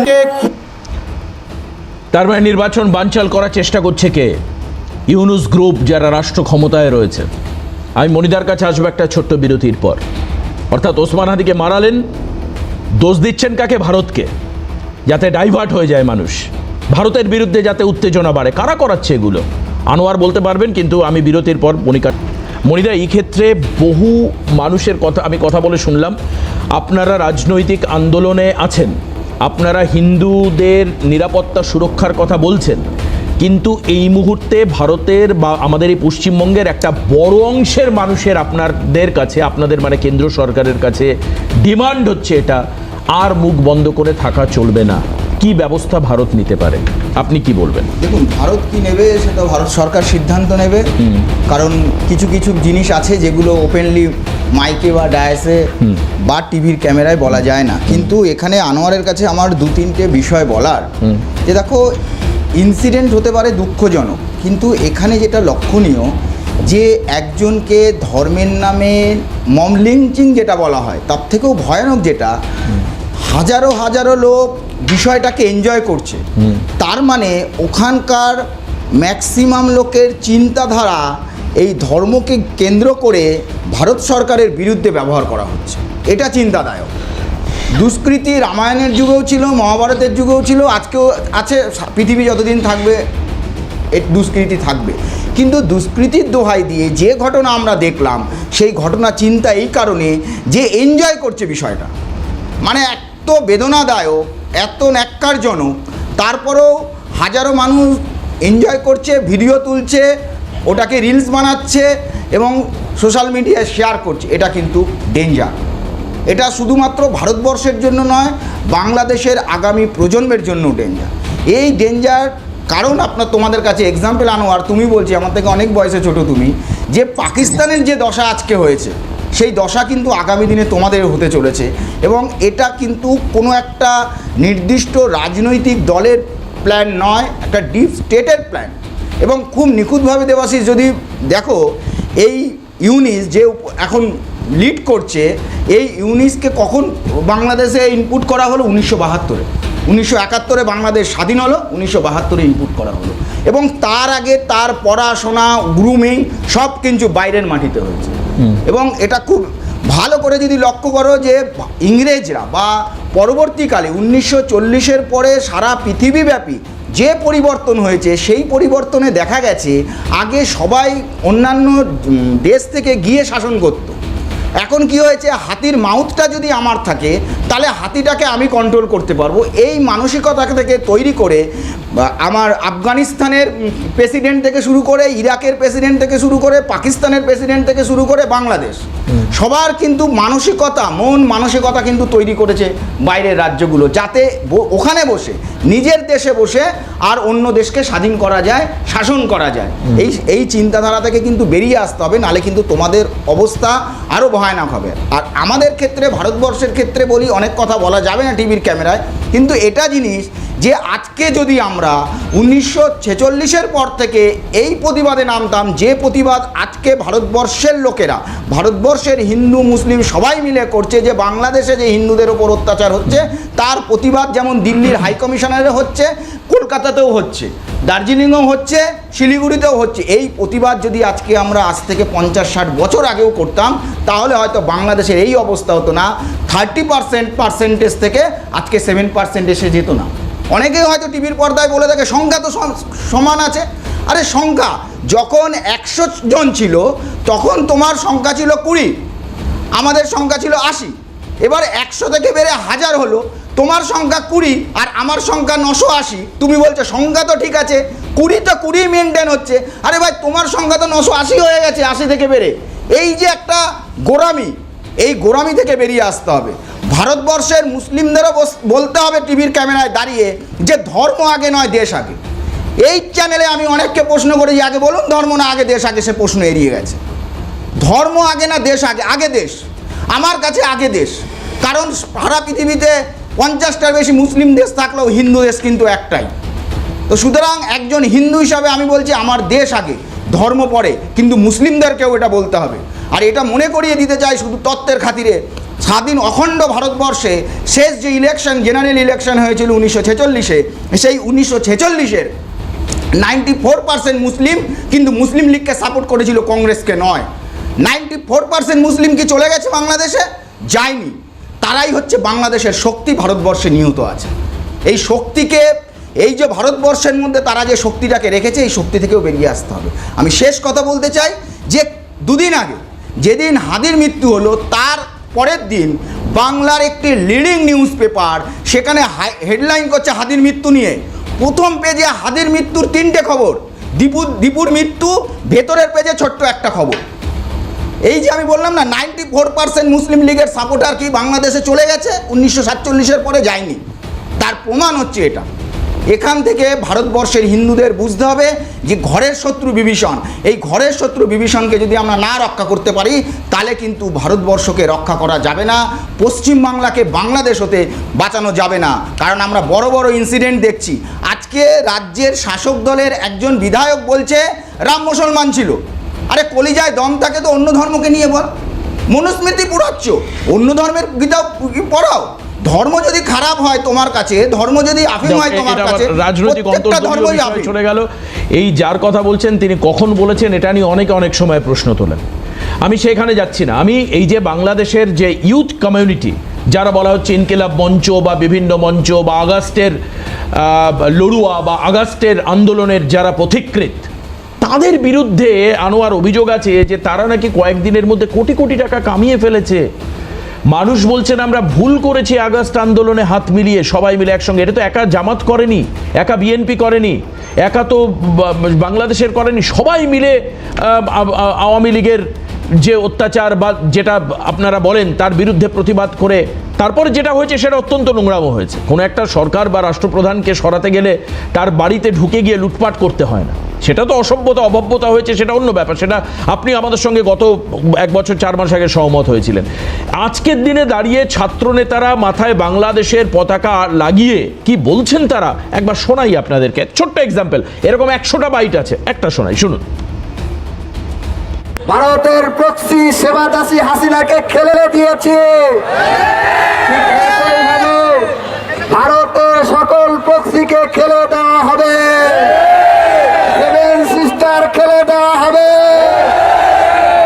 তার মানে নির্বাচন বানচাল করার চেষ্টা করছে কে? ইউনুস গ্রুপ, যারা রাষ্ট্র ক্ষমতায় রয়েছে। আমি মনিদার কাছে আসবো একটা ছোট্ট বিরতির পর। অর্থাৎ ওসমান হাদিকে মারালেন, দোষ দিচ্ছেন কাকে? ভারতকে, যাতে ডাইভার্ট হয়ে যায় মানুষ, ভারতের বিরুদ্ধে যাতে উত্তেজনা বাড়ে। কারা করাচ্ছে এগুলো? আনোয়ার বলতে পারবেন, কিন্তু আমি বিরতির পর মনিদা, এই ক্ষেত্রে বহু মানুষের আমি কথা বলে শুনলাম, আপনারা রাজনৈতিক আন্দোলনে আছেন, আপনারা হিন্দুদের নিরাপত্তা সুরক্ষার কথা বলছেন, কিন্তু এই মুহূর্তে ভারতের বা আমাদের এই পশ্চিমবঙ্গের একটা বড় অংশের মানুষের আপনাদের কাছে, আপনাদের মানে কেন্দ্র সরকারের কাছে ডিমান্ড হচ্ছে এটা, আর মুখ বন্ধ করে থাকা চলবে না। কি ব্যবস্থা ভারত নিতে পারে, আপনি কি বলবেন? দেখুন, ভারত কি নেবে সেটা ভারত সরকার সিদ্ধান্ত নেবে। কারণ কিছু কিছু জিনিস আছে যেগুলো ওপেনলি মাইকে বা ডায়াসে বা টিভির ক্যামেরায় বলা যায় না। কিন্তু এখানে আনোয়ারের কাছে আমার 2-3টে বিষয় বলার, যে দেখো, ইনসিডেন্ট হতে পারে দুঃখজনক, কিন্তু এখানে যেটা লক্ষণীয়, যে একজনকে ধর্মের নামে মব লিঞ্চিং যেটা বলা হয়, তার থেকেও ভয়ানক যেটা, হাজারো হাজারো লোক বিষয়টাকে এনজয় করছে। তার মানে ওখানকার ম্যাক্সিমাম লোকের চিন্তাধারা এই ধর্মকে কেন্দ্র করে ভারত সরকারের বিরুদ্ধে ব্যবহার করা হচ্ছে। এটা চিন্তাদায়ক। দুষ্কৃতি রামায়ণের যুগেও ছিল, মহাভারতের যুগেও ছিল, আজকেও আছে। পৃথিবী যতদিন থাকবে এই দুষ্কৃতি থাকবে। কিন্তু দুষ্কৃতির দোহাই দিয়ে যে ঘটনা আমরা দেখলাম, সেই ঘটনা চিন্তা এই কারণে যে এনজয় করছে বিষয়টা, মানে এত বেদনাদায়ক, এত ন্যাক্কারজনক। তারপরেও হাজারো মানুষ এনজয় করছে, ভিডিও তুলছে, ওটাকে রিলস বানাচ্ছে এবং সোশ্যাল মিডিয়ায় শেয়ার করছে। এটা কিন্তু ডেঞ্জার। এটা শুধুমাত্র ভারতবর্ষের জন্য নয়, বাংলাদেশের আগামী প্রজন্মের জন্য ডেঞ্জার। এই ডেঞ্জার কারণ তোমাদের কাছে এক্সাম্পল আনোয়ার, তুমি বলছি, আমার থেকে অনেক বয়সে ছোট তুমি, যে পাকিস্তানের যে দশা আজকে হয়েছে, সেই দশা কিন্তু আগামী দিনে তোমাদের হতে চলেছে। এবং এটা কিন্তু কোনো একটা নির্দিষ্ট রাজনৈতিক দলের প্ল্যান নয়, একটা ডিপ স্টেটের প্ল্যান। এবং খুব নিখুঁতভাবে দেবাশিস, যদি দেখো, এই ইউনিস যে এখন লিড করছে, এই ইউনিসকে কখন বাংলাদেশে ইনপুট করা হলো? 1972-এ। 1971-এ বাংলাদেশ স্বাধীন হলো, 1972-এ ইনপুট করা হলো। এবং তার আগে তার পড়াশোনা, গ্রুমিং সব কিন্তু বাইরের মাটিতে হয়েছে। এবং এটা খুব ভালো করে যদি লক্ষ্য করো যে ইংরেজরা বা পরবর্তীকালে 1940-এর পরে সারা পৃথিবীব্যাপী যে পরিবর্তন হয়েছে, সেই পরিবর্তনে দেখা গেছে আগে সবাই অন্যান্য দেশ থেকে গিয়ে শাসন করত। এখন কি হয়েছে, হাতির মাউথটা যদি আমার থাকে তাহলে হাতিটাকে আমি কন্ট্রোল করতে পারবো। এই মানসিকতা থেকে তৈরি করে আমার আফগানিস্তানের প্রেসিডেন্ট থেকে শুরু করে, ইরাকের প্রেসিডেন্ট থেকে শুরু করে, পাকিস্তানের প্রেসিডেন্ট থেকে শুরু করে বাংলাদেশ, সবার কিন্তু মানসিকতা কিন্তু তৈরি করেছে বাইরের রাজ্যগুলো, যাতে ওখানে বসে নিজের দেশে বসে আর অন্য দেশকে স্বাধীন করা যায়, শাসন করা যায়। এই চিন্তাধারা থেকে কিন্তু বেরিয়ে আসতে হবে, নাহলে কিন্তু তোমাদের অবস্থা আরও ভয়ানক হবে। আর আমাদের ক্ষেত্রে, ভারতবর্ষের ক্ষেত্রে বলি, অনেক কথা বলা যাবে না টিভির ক্যামেরায়, কিন্তু এটা জিনিস যে আজকে যদি আমরা 1946-এর পর থেকে এই প্রতিবাদে নামতাম, যে প্রতিবাদ আজকে ভারতবর্ষের লোকেরা, ভারতবর্ষের হিন্দু মুসলিম সবাই মিলে করছে, যে বাংলাদেশে যে হিন্দুদের ওপর অত্যাচার হচ্ছে তার প্রতিবাদ যেমন দিল্লির হাই কমিশনারে হচ্ছে, কলকাতাতেও হচ্ছে, দার্জিলিংয়েও হচ্ছে, শিলিগুড়িতেও হচ্ছে, এই প্রতিবাদ যদি আজকে আমরা আজ থেকে 50-60 বছর আগেও করতাম, তাহলে হয়তো বাংলাদেশের এই অবস্থা হতো না। 30% থেকে আজকে 7% এসে যেত না। অনেকেই হয়তো টিভির পর্দায় বলে থাকে সংখ্যা তো সমান আছে। আরে সংখ্যা যখন 100 জন ছিল তখন তোমার সংখ্যা ছিল 20, আমাদের সংখ্যা ছিল 80। এবার 100 থেকে বেড়ে 1000 হলো, তোমার সংখ্যা 20 আর আমার সংখ্যা 980। তুমি বলছো সংখ্যা তো ঠিক আছে, 20 তো 20 মেনটেন হচ্ছে। আরে ভাই, তোমার সংখ্যা তো 980 হয়ে গেছে 80 থেকে বেড়ে। এই যে একটা গোঁড়ামি, এই গোঁড়ামি থেকে বেরিয়ে আসতে হবে। ভারতবর্ষের মুসলিমদেরও বলতে হবে টিভির ক্যামেরায় দাঁড়িয়ে যে ধর্ম আগে নয়, দেশ আগে। এই চ্যানেলে আমি অনেককে প্রশ্ন করেছি, আগে বলুন ধর্ম না আগে দেশ আগে, সে প্রশ্ন এড়িয়ে গেছে। ধর্ম আগে না দেশ আগে? আগে দেশ। আমার কাছে আগে দেশ, কারণ সারা পৃথিবীতে 50টার বেশি মুসলিম দেশ থাকলেও হিন্দু দেশ কিন্তু একটাই। তো সুতরাং একজন হিন্দু হিসাবে আমি বলছি আমার দেশ আগে, ধর্ম পরে, কিন্তু মুসলিমদেরকেও এটা বলতে হবে। আর এটা মনে করিয়ে দিতে চাই শুধু তত্ত্বের খাতিরে, স্বাধীন অখণ্ড ভারতবর্ষে শেষ যে ইলেকশন, জেনারেল ইলেকশন হয়েছিল 1946-এ, সেই 1946-এর 94% মুসলিম, কিন্তু মুসলিম লীগকে সাপোর্ট করেছিল, কংগ্রেসকে নয়। 94% মুসলিম কি চলে গেছে বাংলাদেশে? যায়নি। তারাই হচ্ছে বাংলাদেশের শক্তি, ভারতবর্ষে নিহত আছে। এই শক্তিকে, এই যে ভারতবর্ষের মধ্যে তারা যে শক্তিটাকে রেখেছে, এই শক্তি থেকেও বেরিয়ে আসতে হবে। আমি শেষ কথা বলতে চাই যে 2 দিন আগে যেদিন হাদির মৃত্যু হলো, তার পরের দিন বাংলার একটি লিডিং নিউজ পেপার সেখানে হেডলাইন করছে হাদির মৃত্যু নিয়ে। প্রথম পেজে হাদির মৃত্যুর 3টে খবর, দীপুর মৃত্যু, ভেতরের পেজে ছোট্ট একটা খবর। এই যে আমি বললাম না 94% মুসলিম লীগের সাপোর্টার কি বাংলাদেশে চলে গেছে, 1947-এর পরে যায়নি, তার প্রমাণ হচ্ছে এটা। এখান থেকে ভারতবর্ষের হিন্দুদের বুঝতে হবে যে ঘরের শত্রু বিভীষণ, এই ঘরের শত্রু বিভীষণকে যদি আমরা না রক্ষা করতে পারি, তাহলে কিন্তু ভারতবর্ষকে রক্ষা করা যাবে না, পশ্চিমবাংলাকে বাংলাদেশ হতে বাঁচানো যাবে না। কারণ আমরা বড় বড় ইনসিডেন্ট দেখছি। আজকে রাজ্যের শাসক দলের একজন বিধায়ক বলছে রাম মুসলমান ছিল। আরে কলিজায় দম থাকে তো অন্য ধর্মকে নিয়ে বল, মনুস্মৃতি পুরাচ্ছ, অন্য ধর্মের গীতা পড়াও। ধর্ম যদি খারাপ হয় তোমার কাছে, ধর্ম যদি আফিম হয় তোমার কাছে, রাজনৈতিক ধর্মই চলে গেল। এই যার কথা বলছেন তিনি কখন বলেছেন এটা নিয়ে অনেক সময় প্রশ্ন তোলেন। আমি সেখানে যাচ্ছি না। আমি এই যে বাংলাদেশের যে ইউথ কমিউনিটি, যারা বলা হচ্ছে ইনকিলাব মঞ্চ বা বিভিন্ন মঞ্চ বা আগস্টের লড়ুয়া বা আগস্টের আন্দোলনের যারা পথিকৃৎ, তাদের বিরুদ্ধে আনোয়ার অভিযোগ আছে যে তারা নাকি কয়েকদিনের মধ্যে কোটি কোটি টাকা কামিয়ে ফেলেছে। মানুষ বলছেন আমরা ভুল করেছি আগস্ট আন্দোলনে হাত মিলিয়ে সবাই মিলে একসঙ্গে। এটা তো একা জামাত করেনি, একা বিএনপি করেনি, একা তো বাংলাদেশের করেনি, সবাই মিলে আওয়ামী লীগের যে অত্যাচার বা যেটা আপনারা বলেন তার বিরুদ্ধে প্রতিবাদ করে তারপরে যেটা হয়েছে সেটা অত্যন্ত নোংরামো হয়েছে। কোনো একটা সরকার বা রাষ্ট্রপ্রধানকে সরাতে গেলে তার বাড়িতে ঢুকে গিয়ে লুটপাট করতে হয় না। সেটা তো অসভ্যতা, অভব্যতা হয়েছে, সেটা অন্য ব্যাপার। সেটা আপনি আমাদের সঙ্গে গত 1 বছর 4 মাস আগে সহমত হয়েছিলেন। আজকের দিনে দাঁড়িয়ে ছাত্রনেতারা মাথায় বাংলাদেশের পতাকা লাগিয়ে কি বলছেন তারা, একবার শোনাই আপনাদেরকে। ছোট্ট এক্সাম্পল, এরকম 100টা বাইট আছে, একটা শোনাই, শুনুন। ভারতের প্রক্সি সেবা দাসী হাসিনাকে খেলে দিয়েছে। ঠিক একইভাবে ভারতের সকল প্রক্সিকে খেলে দেওয়া হবে, সেভেন সিস্টার খেলে দেওয়া হবে,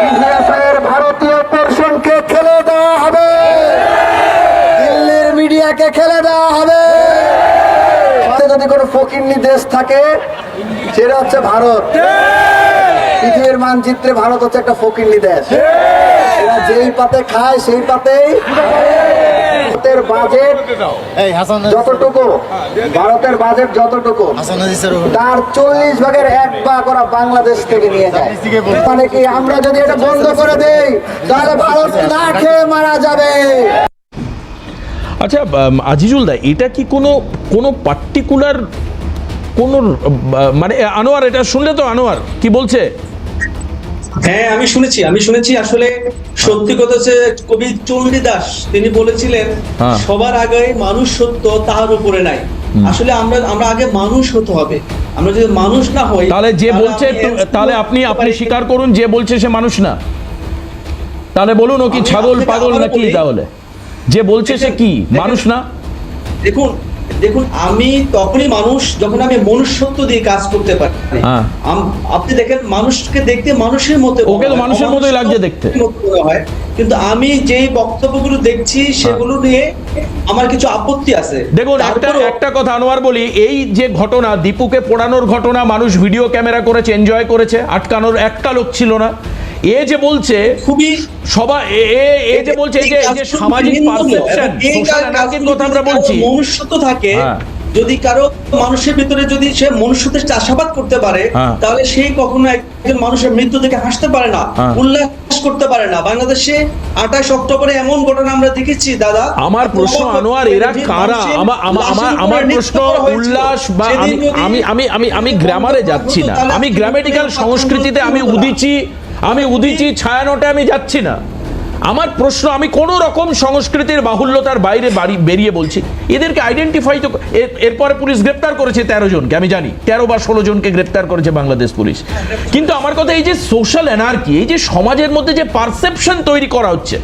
ইতিহাসের ভারতীয় দর্শনকে খেলে দেওয়া হবে, দিল্লির মিডিয়াকে খেলে দেওয়া হবে। যদি কোনো ফকিন্নি দেশ থাকে সেটা হচ্ছে ভারত। পৃথিবীর মানচিত্রে ভারত হচ্ছে একটা ফকিন্নি দেশ। এরা যেই পাতে খায় সেই পাতেই ভারতের বাজেট যতটুকু, ভারতের বাজেট যতটুকু তার 40 ভাগের 1 ভাগ ওরা বাংলাদেশ থেকে নিয়ে যায়। মানে কি আমরা যদি এটা বন্ধ করে দেই তাহলে ভারত না খেয়ে মারা যাবে। আচ্ছা আজিজুল দা, এটা কি কোনো পার্টিকুলার কোন মানে আনোয়ার এটা শুনলে তো, আনোয়ার কি বলছে? হ্যাঁ আমি শুনেছি। আসলে সত্যি কথা হচ্ছে কবি চণ্ডীদাস তিনি বলেছিলেন সবার আগে মানুষ সত্য, তাহার উপরে নাই। আসলে আমরা আগে মানুষ হতে হবে। আমরা যদি মানুষ না হই তাহলে যে বলছে, তাহলে আপনি স্বীকার করুন যে বলছে সে মানুষ না। তাহলে বলুন ও কি ছাগল পাগল নাকি? তাহলে যে বলছে সে কি মানুষ না? দেখুন আমি তখনই মানুষ যখন আমি মনুষ্যত্ব দিয়ে কাজ করতে পারি। আপনি দেখেন মানুষকে দেখতে মানুষের মতো, ওকে তো মানুষের মতোই লাগছে দেখতে হয়, কিন্তু আমি যেই বক্তব্যগুলো দেখছি সেগুলো নিয়ে আমার কিছু আপত্তি আছে। দেখুন একটা কথা আনোয়ার বলি, এই যে ঘটনা দীপুকে পোড়ানোর ঘটনা, মানুষ ভিডিও ক্যামেরা করেছে, এনজয় করেছে, আটকানোর একটা লোক ছিল না। এ যে বলছে খুবই সবাই এ যে বলছে এই যে সামাজিক পারসেপশন, সোশ্যাল এনার্জির কথা আমরা বলছি, মনুষ্যত্ব থাকে যদি কারো মানুষের ভিতরে যদি সে মনুষ্যত্বের চাষাবাদ করতে পারে তাহলে সেই কখনো একজন মানুষের মৃত্যু থেকে হাসতে পারে না, উল্লাস করতে পারে না। বাংলাদেশে 28 অক্টোবরে এমন ঘটনা আমরা দেখেছি দাদা। আমার প্রশ্ন আনোয়ার, এরা কারা? আমার প্রশ্ন উল্লাস বা আমি গ্রামারে যাচ্ছি না, আমি গ্রামেটিক্যাল সংস্কৃতিতে আমি উদিছি ছায়ানোটে আমি যাচ্ছি না। আমার প্রশ্ন, আমি কোন রকম সংস্কৃতির বাহুল্যতার বাইরে বেরিয়ে বলছি এদেরকে আইডেন্টিফাই তো। এরপরে পুলিশ গ্রেপ্তার করেছে 13 জনকে, আমি জানি 13 বা 16 জনকে গ্রেপ্তার করেছে বাংলাদেশ পুলিশ। কিন্তু আমার কথা এই যে সোশ্যাল এনার্কি, এই যে সমাজের মধ্যে যে পারসেপশন তৈরি করা হচ্ছে,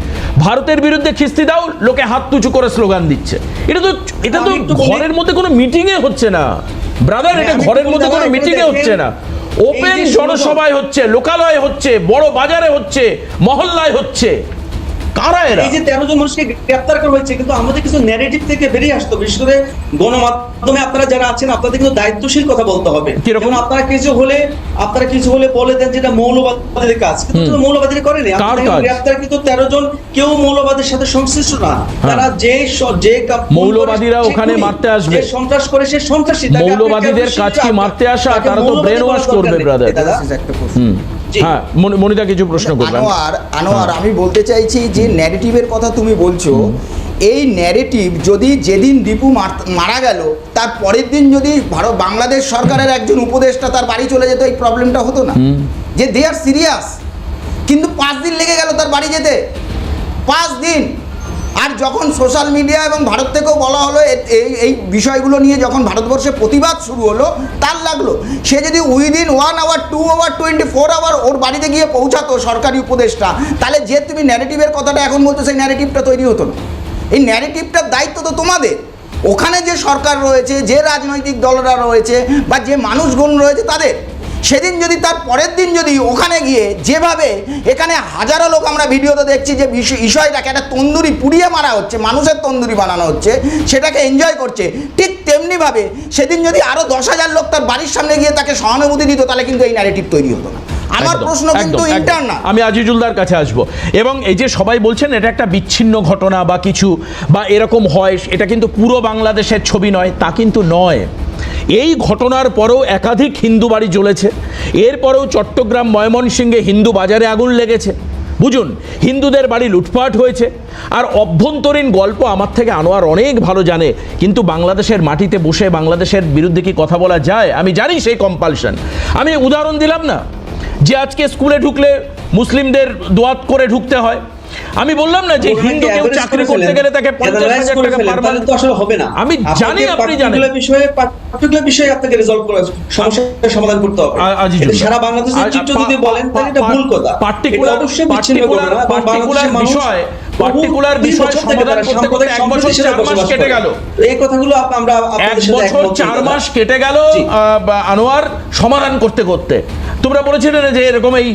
ভারতের বিরুদ্ধে খিস্তি দাও, লোকে হাত উঁচু করে স্লোগান দিচ্ছে, এটা তো ঘরের মধ্যে কোনো মিটিংয়ে হচ্ছে না ব্রাদার, এটা ঘরের মধ্যে কোনো মিটিংয়ে হচ্ছে না, ওপেন জনসভায় হচ্ছে, লোকালয়ে হচ্ছে, বড় বাজারে হচ্ছে, মহল্লায় হচ্ছে। কারা এরা? এই যে 13 জন মানুষকে গ্রেফতার করা হয়েছে, কিন্তু আমাদের কিছু ন্যারেটিভ থেকে বেরিয়ে আসতো, বিশেষ করে গণমাধ্যমে আপনারা যারা আছেন আপনাদের কিন্তু দায়িত্বশীল কথা বলতে হবে। কিরকম? আপনারা কিছু হলে বলে দেন যেটা মৌলবাদীদের কাজ, কিন্তু মৌলবাদীরা করেনি। আপনারা গ্রেফতার কিন্তু 13 জন কেউ মৌলবাদের সাথে সংশ্লিষ্ট না। তারা যে মৌলবাদীরা ওখানে মারতে আসবে, সন্ত্রাস করে সে সন্ত্রাসী। মৌলবাদীদের কাজ কি মারতে আসা? তারা তো ব্রেন ওয়াশ করবে ব্রাদার। হ্যাঁ মনিদা কিছু প্রশ্ন করবেন। আনোয়ার আমি বলতে চাইছি যে ন্যারেটিভের কথা তুমি বলছো, এই ন্যারেটিভ যদি যেদিন দীপু মারা গেল তার পরের দিন যদি বাংলাদেশ সরকারের একজন উপদেষ্টা তার বাড়ি চলে যেত, এই প্রবলেমটা হতো না। যে দে আর সিরিয়াস, কিন্তু 5 দিন লেগে গেল তার বাড়ি যেতে, 5 দিন। আর যখন সোশ্যাল মিডিয়া এবং ভারত থেকেও বলা হলো এই বিষয়গুলো নিয়ে, যখন ভারতবর্ষে প্রতিবাদ শুরু হলো, তার লাগলো সে যদি উইদিন 1 আওয়ার 2 আওয়ার 24 আওয়ার ওর বাড়িতে গিয়ে পৌঁছাতো সরকারি উপদেষ্টা, তাহলে যে তুমি ন্যারেটিভের কথাটা এখন বলছো সেই ন্যারেটিভটা তৈরি হতো না। এই ন্যারেটিভটার দায়িত্ব তো তোমাদের। ওখানে যে সরকার রয়েছে, যে রাজনৈতিক দলরা রয়েছে বা যে মানুষগণ রয়েছে তাদের, সেদিন যদি তার পরের দিন যদি ওখানে গিয়ে যেভাবে এখানে হাজারো লোক আমরা ভিডিওতে দেখছি যে বিষয়টাকে একটা তন্দুরি পুড়িয়ে মারা হচ্ছে, মানুষের তন্দুরি বানানো হচ্ছে, সেটাকে এনজয় করছে, ঠিক তেমনিভাবে সেদিন যদি আরও 10,000 লোক তার বাড়ির সামনে গিয়ে তাকে সহানুভূতি দিত, তাহলে কিন্তু এই ন্যারেটিভ তৈরি হতো না। আমার প্রশ্ন কিন্তু ইন্টারনাল। আমি আজিজুলদার কাছে আসবো। এবং এই যে সবাই বলছেন এটা একটা বিচ্ছিন্ন ঘটনা বা কিছু বা এরকম হয়, এটা কিন্তু পুরো বাংলাদেশের ছবি নয়, তা কিন্তু নয়। এই ঘটনার পরেও একাধিক হিন্দু বাড়ি জ্বলেছে, এরপরেও চট্টগ্রাম ময়মনসিংহে হিন্দু বাজারে আগুন লেগেছে, বুঝুন হিন্দুদের বাড়ি লুটপাট হয়েছে। আর অভ্যন্তরীণ গল্প আমার থেকে আনোয়ার অনেক ভালো জানে, কিন্তু বাংলাদেশের মাটিতে বসে বাংলাদেশের বিরুদ্ধে কি কথা বলা যায়? আমি জানি সেই কম্পালশন। আমি উদাহরণ দিলাম না যে আজকে স্কুলে ঢুকলে মুসলিমদের দোয়াত করে ঢুকতে হয়, আমি বললাম না যে হিন্দু কেউ চাকরি করতে গেলে তাকে 50,000 টাকা পার মান্থ তো আসলে হবে না। আমি জানি আপনি জানেন পার্টিকুলার বিষয়ে আপনাকে রিজলভ করে সমস্যার সমাধান করতে হবে। সারা বাংলাদেশের চিত্র যদি বলেন তাহলে এটা ভুল কথা। পার্টিকুলার বিষয় সমাধান করতে করতে 1 বছর 4 মাস কেটে গেল। এই কথাগুলো আমরা 1 বছর 4 মাস কেটে গেল আনোয়ার সমাধান করতে করতে। তোমরা বলেছিলে যে এরকম এই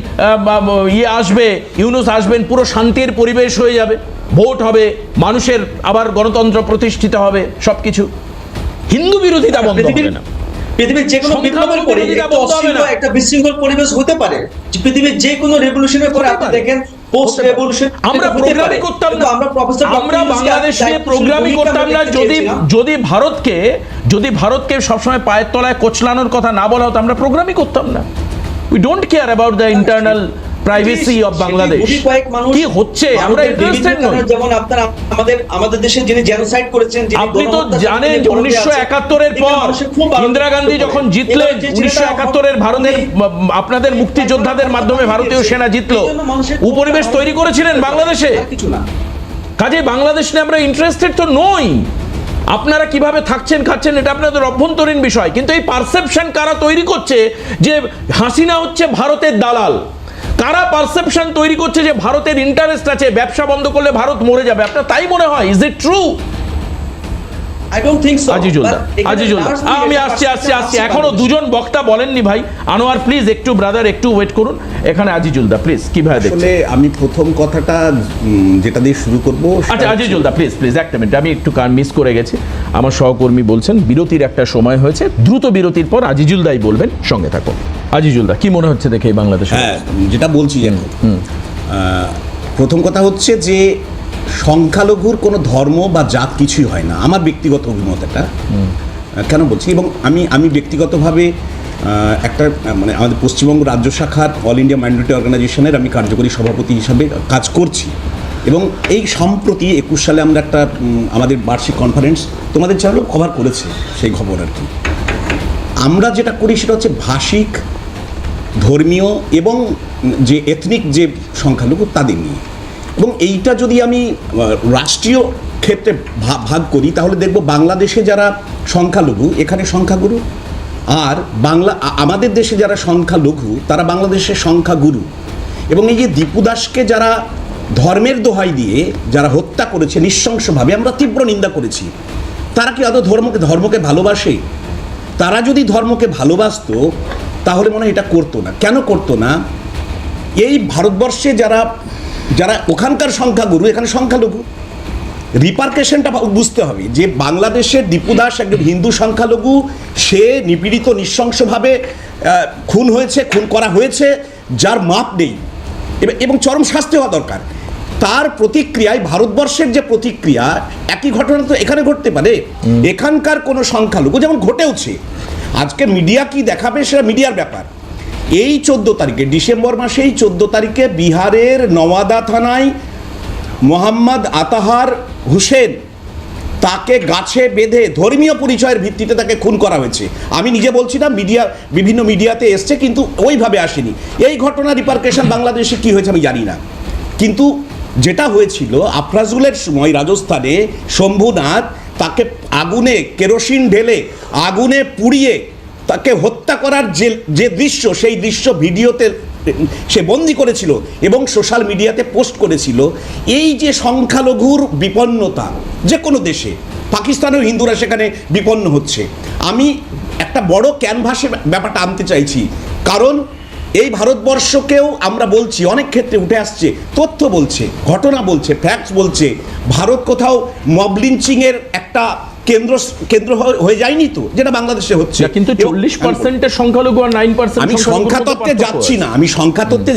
আসবে, ইউনূস আসবেন, পুরো শান্তির পরিবেশ হয়ে যাবে, ভোট হবে, মানুষের আবার গণতন্ত্র প্রতিষ্ঠিত হবে, সবকিছু। হিন্দু বিরোধিতা বন্ধ হবে না। পৃথিবীর যে কোনো বিপ্লবের পরে একটা বিশৃঙ্খল পরিবেশ হতে পারে। পৃথিবীর যে কোনো রেভলিউশনের পরে আপনি দেখেন পোস্ট রেভলিউশন আমরা প্রোগ্রামই করতাম না, আমরা বাংলাদেশে প্রোগ্রামই করতাম না যদি ভারতকে সবসময় পায়ের তলায় কোচলানোর কথা না বলা হতো, আমরা প্রোগ্রামই করতাম না। We don't care about the internal privacy of Bangladesh. কি হচ্ছে আমরা ইন্টারেস্টেড নই। যেমন আপনারা আমাদের দেশে যিনি জেনোসাইড করেছেন, আপনি তো জানেন 1971 এর পর ইন্দিরা গান্ধী যখন জিতলেন, 1971 এর ভারতের আপনাদের মুক্তিযোদ্ধাদের মাধ্যমে ভারতীয় সেনা জিতলো, উপনিবেশ তৈরি করেছিলেন বাংলাদেশে। কাজে বাংলাদেশ নিয়ে আমরা ইন্টারেস্টেড তো নই। আপনারা কিভাবে থাকছেন খাচ্ছেন এটা আপনাদের অভ্যন্তরীণ বিষয়, কিন্তু এই পারসেপশন কারা তৈরি করছে যে হাসিনা হচ্ছে ভারতের দালাল, কারা পারসেপশন তৈরি করছে যে ভারতের ইন্টারেস্ট আছে, ব্যবসা বন্ধ করলে ভারত মরে যাবে, আপনার তাই মনে হয়? Is it true? আমি আসছি এখনো দুজন বক্তা বলেননি ভাই। আনোয়ার প্লিজ একটু, ব্রাদার একটু ওয়েট করুন। এখানে আজিজুলদা প্লিজ, কিভাবে দেখছেন? আসলে আমি প্রথম কথাটা যেটা দিয়ে শুরু করব। আচ্ছা আজিজুলদা প্লিজ একটা মিনিট, আমি একটু মিস করে গেছি। আমার সহকর্মী বলছেন বিরতির একটা সময় হয়েছে, দ্রুত বিরতির পর আজিজুলদাই বলবেন, সঙ্গে থাকুন। আজিজুলদা কি মনে হচ্ছে দেখে বাংলাদেশে? হ্যাঁ, যেটা বলছি এখন, প্রথম কথা হচ্ছে যে সংখ্যালঘুর কোনো ধর্ম বা জাত কিছুই হয় না, আমার ব্যক্তিগত অভিমত এটা। কেন বলছি, এবং আমি ব্যক্তিগতভাবে একটা মানে আমাদের পশ্চিমবঙ্গ রাজ্য শাখার অল ইন্ডিয়া মাইনরিটি অর্গানাইজেশনের আমি কার্যকরী সভাপতি হিসাবে কাজ করছি, এবং এই সম্প্রতি 21 সালে আমরা একটা আমাদের বার্ষিক কনফারেন্স তোমাদের চ্যানেলও কভার করেছে, সেই খবর আর কি। আমরা যেটা করি সেটা হচ্ছে ভাষিক, ধর্মীয় এবং যে এথনিক যে সংখ্যালঘু তাদের নিয়ে, এবং এইটা যদি আমি রাষ্ট্রীয় ক্ষেত্রে ভাগ করি তাহলে দেখব বাংলাদেশে যারা সংখ্যালঘু এখানে সংখ্যাগুরু, আর আমাদের দেশে যারা সংখ্যালঘু তারা বাংলাদেশের সংখ্যাগুরু। এবং এই যে দীপু দাসকে যারা ধর্মের দোহাই দিয়ে যারা হত্যা করেছে নৃশংসভাবে, আমরা তীব্র নিন্দা করেছি। তারা কি আদৌ ধর্মকে ভালোবাসে? তারা যদি ধর্মকে ভালোবাসতো তাহলে মনে হয় এটা করতো না। কেন করতো না? এই ভারতবর্ষে যারা ওখানকার সংখ্যাগুরু এখানে সংখ্যালঘু, রিপার্কেশনটা বুঝতে হবে যে বাংলাদেশের দীপু দাস একজন হিন্দু সংখ্যালঘু, সে নিপীড়িত নৃশংসভাবে খুন করা হয়েছে, যার মাপ নেই এবং চরম শাস্তি হওয়া দরকার। তার প্রতিক্রিয়ায় ভারতবর্ষের যে প্রতিক্রিয়া, একই ঘটনা তো এখানে ঘটতে পারে। এখানকার কোনো সংখ্যালঘু যেমন ঘটেওছে, আজকে মিডিয়া কি দেখাবে সেটা মিডিয়ার ব্যাপার। এই 14 তারিখে ডিসেম্বর মাসে 14 তারিখে বিহারের নওয়াদা থানায় মোহাম্মদ আতাহার হোসেন, তাকে গাছে বেঁধে ধর্মীয় পরিচয়ের ভিত্তিতে তাকে খুন করা হয়েছে। আমি নিজে বলছি না, বিভিন্ন মিডিয়াতে এসছে, কিন্তু ওইভাবে আসেনি। এই ঘটনা রিপার্কেশন বাংলাদেশে কি হয়েছে আমি জানি না, কিন্তু যেটা হয়েছিল আফরাজুলের সময় রাজস্থানে, শম্ভুনাথ তাকে আগুনে কেরোসিন ঢেলে আগুনে পুড়িয়ে তাকে হত্যা করার যে দৃশ্য, সেই দৃশ্য ভিডিওতে সে বন্দি করেছিল এবং সোশ্যাল মিডিয়াতে পোস্ট করেছিল। এই যে সংখ্যালঘুর বিপন্নতা যে কোনো দেশে, পাকিস্তানেও হিন্দুরা সেখানে বিপন্ন হচ্ছে, আমি একটা বড় ক্যানভাসে ব্যাপারটা আনতে চাইছি। কারণ এই ভারতবর্ষকেও আমরা বলছি, অনেক ক্ষেত্রে উঠে আসছে, তথ্য বলছে, ঘটনা বলছে, ফ্যাক্টস বলছে, ভারত কোথাও মব লিঞ্চিংয়ের একটা কেন্দ্র হয়ে যায়নি তো, যেটা বাংলাদেশে হচ্ছে। কিন্তু 40% সংখ্যালঘু আর 9% আমি সংখ্যা তত্ত্বে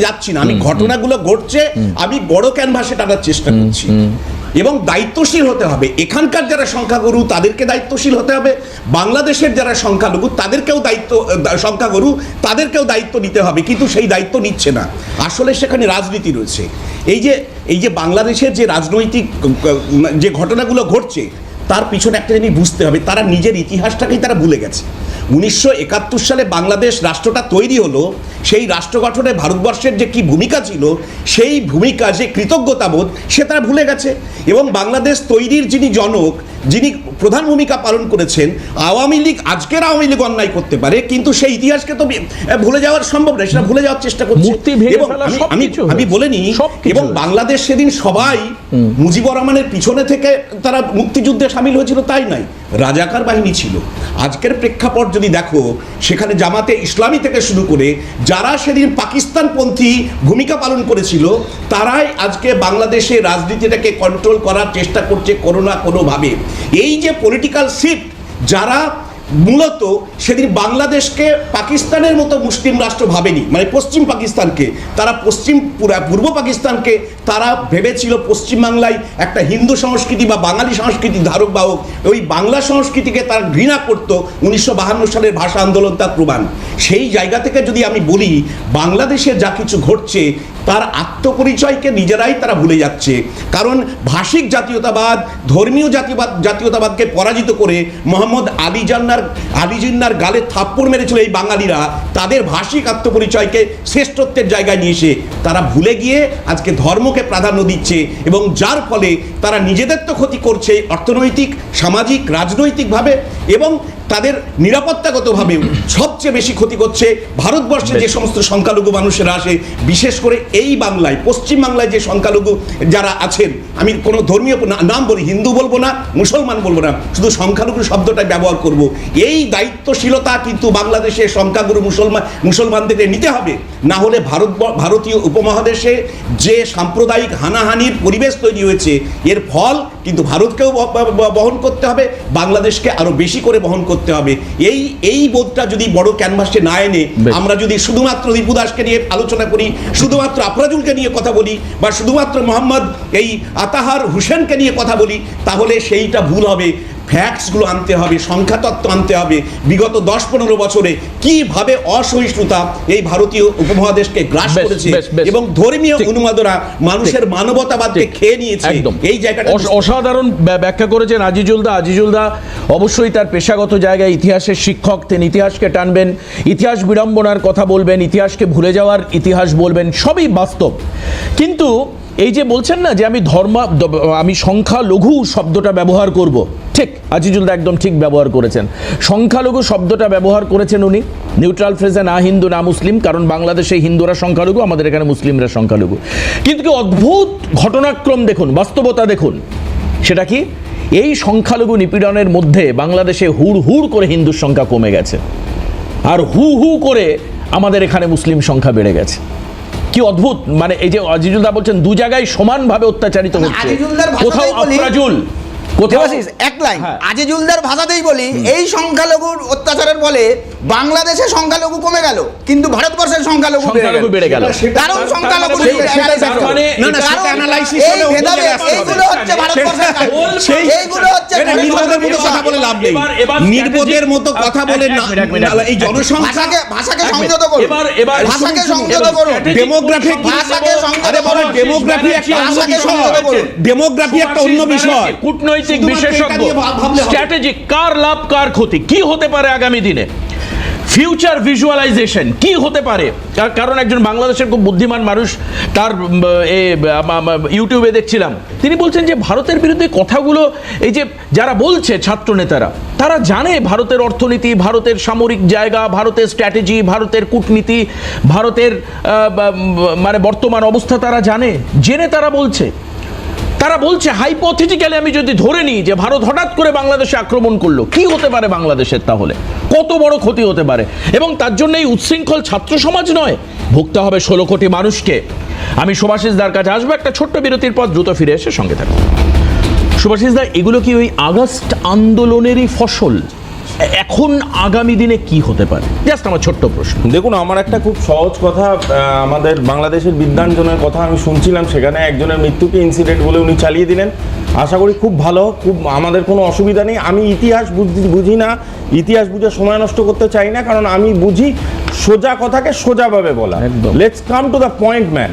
যাচ্ছি না, আমি ঘটনাগুলো ঘটছে, আমি বড় ক্যানভাসে টানার চেষ্টা করছি। এবং দায়িত্বশীল হতে হবে, এখানকার যারা সংখ্যাগুরু তাদেরকে দায়িত্বশীল হতে হবে, বাংলাদেশের যারা সংখ্যালঘু সংখ্যাগুরু তাদেরকেও দায়িত্ব নিতে হবে, কিন্তু সেই দায়িত্ব নিচ্ছে না। আসলে সেখানে রাজনীতি রয়েছে। এই যে বাংলাদেশের যে রাজনৈতিক যে ঘটনাগুলো ঘটছে তার পিছনে একটা জিনিস বুঝতে হবে, তারা নিজের ইতিহাসটাকেই তারা ভুলে গেছে। 1971 সালে বাংলাদেশ রাষ্ট্রটা তৈরি হলো, সেই রাষ্ট্র গঠনে ভারতবর্ষের যে কি ভূমিকা ছিল, সেই ভূমিকা, যে কৃতজ্ঞতাবোধ, সে তারা ভুলে গেছে। এবং বাংলাদেশ তৈরির যিনি জনক, যিনি প্রধান ভূমিকা পালন করেছেন, আওয়ামী লীগ, আজকের আওয়ামী লীগ অন্যায় করতে পারে, কিন্তু সেই ইতিহাসকে তো ভুলে যাওয়া সম্ভব নয়, সেটা ভুলে যাওয়ার চেষ্টা করছে। মূর্তি ভেঙে এবং ফেলা আমি সবকিছু আমি বলিনি, সবকিছু এবং হয়েছে। বাংলাদেশ সেদিন সবাই মুজিবুর রহমানের পিছনে থেকে তারা মুক্তিযুদ্ধে সামিল হয়েছিল তাই নয়, রাজাকার বাহিনী ছিল। আজকের প্রেক্ষাপট যদি দেখো, সেখানে জামাতে ইসলামী থেকে শুরু করে যারা সেদিন পাকিস্তানপন্থী ভূমিকা পালন করেছিল, তারাই আজকে বাংলাদেশে রাজনীতিটাকে কন্ট্রোল করার চেষ্টা করছে কোনো না কোনোভাবে। এই যে পলিটিক্যাল শিফট, যারা মূলত সেদিন বাংলাদেশকে পাকিস্তানের মতো মুসলিম রাষ্ট্র ভাবেনি, মানে পশ্চিম পাকিস্তানকে, তারা পূর্ব পাকিস্তানকে তারা ভেবেছিল পশ্চিমবাংলায় একটা হিন্দু সংস্কৃতি বা বাঙালি সংস্কৃতির ধারক বাহক, ওই বাংলা সংস্কৃতিকে তারা ঘৃণা করত। 1952 সালের ভাষা আন্দোলন তার প্রমাণ। সেই জায়গা থেকে যদি আমি বলি, বাংলাদেশে যা কিছু ঘটছে, তার আত্মপরিচয়কে নিজেরাই তারা ভুলে যাচ্ছে। কারণ ভাষিক জাতীয়তাবাদ, ধর্মীয় জাতীয়তাবাদকে পরাজিত করে মোহাম্মদ আলী জিন্নার গালে থাপ্পড় মেরেছিল এই বাঙালিরা, তাদের ভাষিক আত্মপরিচয়কে শ্রেষ্ঠত্বের জায়গায় নিয়ে এসে তারা ভুলে গিয়ে আজকে ধর্মকে প্রাধান্য দিচ্ছে, এবং যার ফলে তারা নিজেদের তো ক্ষতি করছে অর্থনৈতিক, সামাজিক, রাজনৈতিকভাবে, এবং তাদের নিরাপত্তাগতভাবেও সবচেয়ে বেশি ক্ষতি করছে ভারতবর্ষে যে সমস্ত সংখ্যালঘু মানুষেরা আসে, বিশেষ করে এই বাংলায়, পশ্চিম বাংলায় যে সংখ্যালঘু যারা আছেন, আমি কোনো ধর্মীয় নাম বলি, হিন্দু বলবো না, মুসলমান বলবো না, শুধু সংখ্যালঘু শব্দটা ব্যবহার করব। এই দায়িত্বশীলতা কিন্তু বাংলাদেশের সংখ্যাগুরু মুসলমানদের নিতে হবে, না হলে ভারতীয় উপমহাদেশে যে সাম্প্রদায়িক হানাহানির পরিবেশ তৈরি হয়েছে, এর ফল কিন্তু ভারতকেও বহন করতে হবে, বাংলাদেশকে আরো বেশি করে বহন করতে হবে। এই বোধটা যদি বড় ক্যানভাসে না এনে আমরা যদি শুধুমাত্র দীপু দাসকে নিয়ে আলোচনা করি, শুধুমাত্র আফরাজুলকে নিয়ে কথা বলি, বা শুধুমাত্র মোহাম্মদ এই আতাহার হোসেনকে নিয়ে কথা বলি, তাহলে সেইটা ভুল হবে। ফ্যাক্টসগুলো আনতে হবে, সংখ্যাতত্ত্ব আনতে হবে। বিগত 10-15 বছরে কিভাবে অসহিষ্ণুতা এই ভারতীয় উপমহাদেশকে গ্রাস করেছে, এবং ধর্মীয় উন্মাদনা মানুষের মানবতাবাদকে খেয়ে নিয়েছে। এই জায়গাটা অসাধারণ ব্যাখ্যা করেছেন আজিজুলদা। অবশ্যই তার পেশাগত জায়গায় ইতিহাসের শিক্ষক, তিনি ইতিহাসকে টানবেন, ইতিহাস বিড়ম্বনার কথা বলবেন, ইতিহাসকে ভুলে যাওয়ার ইতিহাস বলবেন, সবই বাস্তব। কিন্তু এই যে বলছেন না যে আমি সংখ্যালঘু শব্দটা ব্যবহার করব, ঠিক আজিজুলদা একদম ঠিক ব্যবহার করেছেন। সংখ্যালঘু শব্দটা ব্যবহার করেছেন উনি নিউট্রাল ফ্রেজে, না হিন্দু না মুসলিম, কারণ বাংলাদেশে হিন্দুরা সংখ্যালঘু, আমাদের এখানে মুসলিমরা সংখ্যালঘু। কিন্তু কি অদ্ভুত ঘটনাক্রম দেখুন, বাস্তবতা দেখুন, সেটা কি? এই সংখ্যালঘু নিপীড়নের মধ্যে বাংলাদেশে হুড় করে হিন্দুর সংখ্যা কমে গেছে, আর হু করে আমাদের এখানে মুসলিম সংখ্যা বেড়ে গেছে। কি অদ্ভুত! মানে এই যে আজিজুলদা বলছেন, দু জায়গায় সমানভাবে অত্যাচারিত হচ্ছে, কোথাও আফরাজুল, এক লাইন আজিজুলদার ভাষাতেই বলি, এই সংখ্যালঘুর অত্যাচারের ফলে বাংলাদেশে সংখ্যালঘু কমে গেল, কিন্তু ভারতবর্ষের সংখ্যালঘু বেড়ে গেল। কারণ সংখ্যালঘু নির্বোধের মতো কথা বলে এই জনসংখ্যাকে, ভাষাকে সংযত করুন, ভাষাকে সংযত করুন, ডেমোগ্রাফি, ডেমোগ্রাফি একটা অন্য বিষয়, কূটনৈতিক বিশেষজ্ঞ, স্ট্র্যাটেজিক, কার লাভ কার ক্ষতি, কি হতে পারে আগামী দিনে, ফিউচার ভিজুয়ালাইজেশন কি হতে পারে। কারণ একজন বাংলাদেশের খুব বুদ্ধিমান মানুষ, তার ইউটিউবে দেখছিলাম, তিনি বলছেন যে ভারতের বিরুদ্ধে কথাগুলো এই যে যারা বলছে ছাত্র নেতারা, তারা জানে ভারতের অর্থনীতি, ভারতের সামরিক জায়গা, ভারতের স্ট্র্যাটেজি, ভারতের কূটনীতি, ভারতের মানে বর্তমান অবস্থা তারা জেনে তারা বলছে হাইপোথেটিক্যালি আমি যদি ধরে নিই যে ভারত হঠাৎ করে বাংলাদেশে আক্রমণ করলো, কি হতে পারে বাংলাদেশের, তাহলে কত বড় ক্ষতি হতে পারে। এবং তার জন্য এই উচ্ছৃঙ্খল ছাত্র সমাজ নয়, ভুগতে হবে 16 কোটি মানুষকে। আমি শুভাশিস দার কাছে আসবো একটা ছোট্ট বিরতির পর, দ্রুত ফিরে এসে সঙ্গে থাকবো। শুভাশিস দা, এগুলো কি ওই আগস্ট আন্দোলনেরই ফসল? এখন আগামী দিনে কি হতে পারে, জাস্ট আমার ছোট্ট প্রশ্ন। দেখুন, আমার একটা খুব সহজ কথা, আমাদের বাংলাদেশের বিদ্যাঞ্জনের কথা আমি শুনছিলাম, সেখানে একজনের মৃত্যুকে ইনসিডেন্ট বলে উনি চালিয়ে দিলেন। আশা করি খুব ভালো, আমাদের কোনো অসুবিধা নেই। আমি ইতিহাস বুঝি না, ইতিহাস বুঝে সময় নষ্ট করতে চাই না, কারণ আমি বুঝি সোজা কথাকে সোজাভাবে বলা। Let's come to the point man.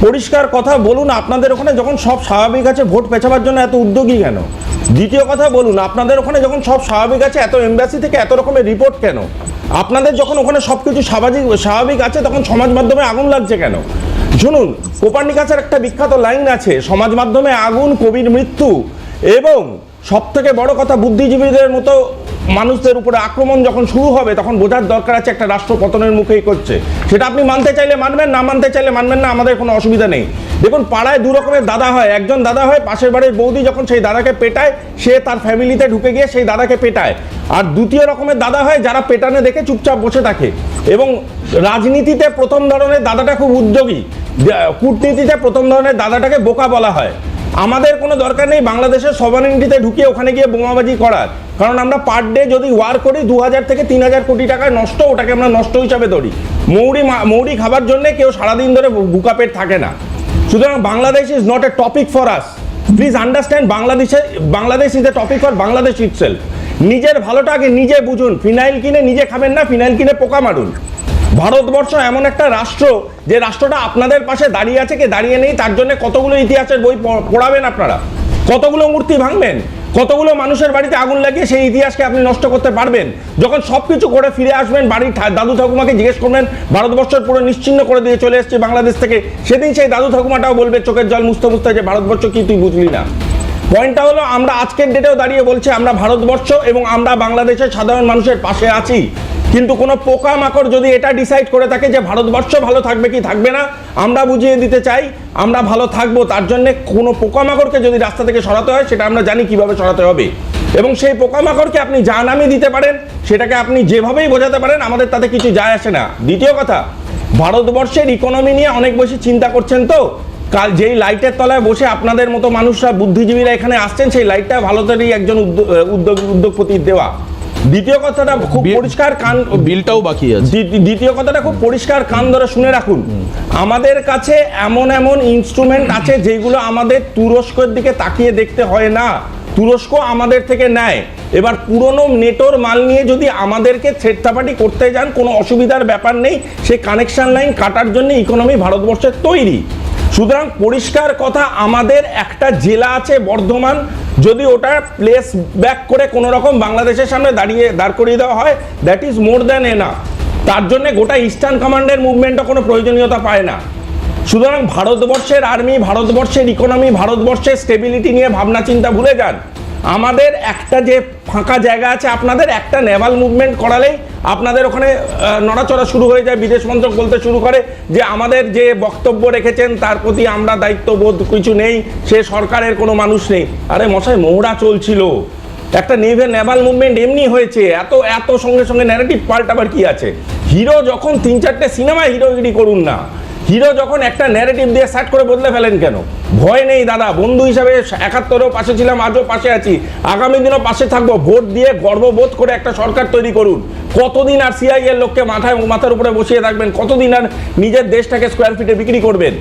পরিষ্কার কথা বলুন, আপনাদের ওখানে যখন সব স্বাভাবিক আছে ভোট পেছাবার জন্য এত উদ্যোগী কেন? দ্বিতীয় কথা বলুন, আপনাদের ওখানে যখন সব স্বাভাবিক আছে এত এমবাসি থেকে এত রকমের রিপোর্ট কেন? আপনাদের যখন ওখানে সব কিছু স্বাভাবিক আছে তখন সমাজ মাধ্যমে আগুন লাগছে কেন? শুনুন, কোপার্নিকাসের একটা বিখ্যাত লাইন আছে, সমাজ মাধ্যমে আগুন, কবির মৃত্যু, এবং সব থেকে বড় কথা বুদ্ধিজীবীদের মতো মানুষদের উপরে আক্রমণ যখন শুরু হবে তখন বোঝার দরকার আছে একটা রাষ্ট্র পতনের মুখেই করছে। সেটা আপনি মানতে চাইলে মানবেন, না মানতে চাইলে মানবেন না, আমাদের কোনো অসুবিধা নেই। দেখুন, পাড়ায় দু রকমের দাদা হয়, একজন দাদা হয় পাশের বাড়ির বৌদি যখন সেই দাদাকে পেটায় সে তার ফ্যামিলিতে ঢুকে গিয়ে সেই দাদাকে পেটায়, আর দ্বিতীয় রকমের দাদা হয় যারা পেটানো দেখে চুপচাপ বসে থাকে। এবং রাজনীতিতে প্রথম ধরনের দাদাটা খুব উদ্যোগী, কূটনীতিতে প্রথম ধরনের দাদাটাকে বোকা বলা হয়। আমাদের কোনো দরকার নেই বাংলাদেশের সভারেন্টিতে ঢুকিয়ে ওখানে গিয়ে বোমাবাজি করার, কারণ আমরা পার ডে যদি ওয়ার করি 2000 থেকে 3000 কোটি টাকায় নষ্ট, ওটাকে আমরা নষ্ট হিসাবে ধরি। মৌরি খাবার জন্য কেউ সারাদিন ধরে বুকা পেট থাকে না। সুতরাং Bangladesh is not a topic for us, please understand. Bangladesh is a topic for Bangladesh itself. নিজের ভালোটা আগে নিজে বুঝুন, ফিনাইল কিনে নিজে খাবেন না, ফিনাইল কিনে পোকা মারুন। ভারতবর্ষ এমন একটা রাষ্ট্র যে রাষ্ট্রটা আপনাদের পাশে দাঁড়িয়ে আছে কি দাঁড়িয়ে নেই তার জন্য কতগুলো ইতিহাসের বই পড়াবেন আপনারা, কতগুলো মূর্তি ভাঙবেন, কতগুলো মানুষের বাড়িতে আগুন লাগিয়ে সেই ইতিহাসকে আপনি নষ্ট করতে পারবেন? যখন সব কিছু করে ফিরে আসবেন, বাড়ির দাদু ঠাকুমাকে জিজ্ঞেস করবেন ভারতবর্ষের পুরো নিশ্চিহ্ন করে দিয়ে চলে এসেছে বাংলাদেশ থেকে, সেদিন সেই দাদু ঠাকুমাটাও বলবে চোখের জল মুছতে মুছতে যে ভারতবর্ষ কি তুই বুঝলি না। পয়েন্টটা হলো, আমরা আজকের ডেটেও দাঁড়িয়ে বলছি আমরা ভারতবর্ষ এবং আমরা বাংলাদেশের সাধারণ মানুষের পাশে আছি, কিন্তু কোনো পোকামাকড় যদি এটা ডিসাইড করে থাকে যে ভারতবর্ষ ভালো থাকবে কি থাকবে না, আমরা বুঝিয়ে দিতে চাই আমরা ভালো থাকবো। তার জন্য কোনো পোকামাকড়কে যদি রাস্তা থেকে সরাতে হয় সেটা আমরা জানি কিভাবে সরাতে হবে, এবং সেই পোকামাকড়কে আপনি যা নামই দিতে পারেন, সেটাকে আপনি যেভাবেই বোঝাতে পারেন, আমাদের তাতে কিছু যায় আসে না। দ্বিতীয় কথা, ভারতবর্ষের ইকোনমি নিয়ে অনেক বেশি চিন্তা করছেন তো, কাল যেই লাইটের তলায় বসে আপনাদের মতো মানুষরা বুদ্ধিজীবীরা এখানে আসছেন, সেই লাইটটা ভারতেরই একজন উদ্যোগপতির দেওয়া। দ্বিতীয় কথাটা খুব পরিষ্কার, বিলটাও বাকি আছে। দ্বিতীয় কথাটা খুব পরিষ্কার কান ধরে শুনে রাখুন, আমাদের কাছে এমন এমন ইনস্ট্রুমেন্ট আছে যেগুলো আমাদের তুরস্কের দিকে তাকিয়ে দেখতে হয় না, তুরস্ক আমাদের থেকে নেয়। এবার পুরনো নেটোর মাল নিয়ে যদি আমাদেরকে ছেড়তাপাটি করতে যান কোনো অসুবিধার ব্যাপার নেই, সেই কানেকশন লাইন কাটার জন্য ইকোনমি ভারতবর্ষের তৈরি। সুতরাং পরিষ্কার কথা, আমাদের একটা জেলা আছে বর্ধমান, যদি ওটা প্লেস ব্যাক করে কোনো রকম বাংলাদেশের সামনে দাঁড় করিয়ে দেওয়া হয়, that is more than enough. তার জন্য গোটা ইস্টার্ন কমান্ডের মুভমেন্টও কোনো প্রয়োজনীয়তা পায় না। সুতরাং ভারতবর্ষের আর্মি, ভারতবর্ষের ইকোনমি, ভারতবর্ষের স্টেবিলিটি নিয়ে ভাবনা চিন্তা ভুলে যান। আমাদের একটা যে ফাঁকা জায়গা আছে, আপনাদের একটা নেভাল মুভমেন্ট করালেই আপনাদের ওখানে নড়াচড়া শুরু হয়ে যায়, বিদেশ মন্ত্রক বলতে শুরু করে যে আমাদের যে বক্তব্য রেখেছেন তার প্রতি আমরা দায়িত্ববোধ কিছু নেই, সে সরকারের কোনো মানুষ নেই। আরে মশাই, মহড়া চলছিল, একটা নেভাল মুভমেন্ট এমনি হয়েছে, এত সঙ্গে সঙ্গে ন্যারেটিভ পাল্টাবার কি আছে? হিরো যখন 3-4টে সিনেমায় হিরোগিরি করুন না, হিরো যখন একটা ন্যারেটিভ দিয়ে সেট করে বদলে ফেলেন কেন? ভয় নেই দাদা, বন্ধু হিসাবে 71-এও পাশে ছিলাম, আজও পাশে আছি, আগামী দিনও পাশে থাকবো। ভোট দিয়ে গর্ববোধ করে একটা সরকার তৈরি করুন। কতদিন আর সিআইএর লোককে মাথার উপরে বসিয়ে থাকবেন? কতদিন আর নিজের দেশটাকে স্কোয়ার ফিটে বিক্রি করবেন?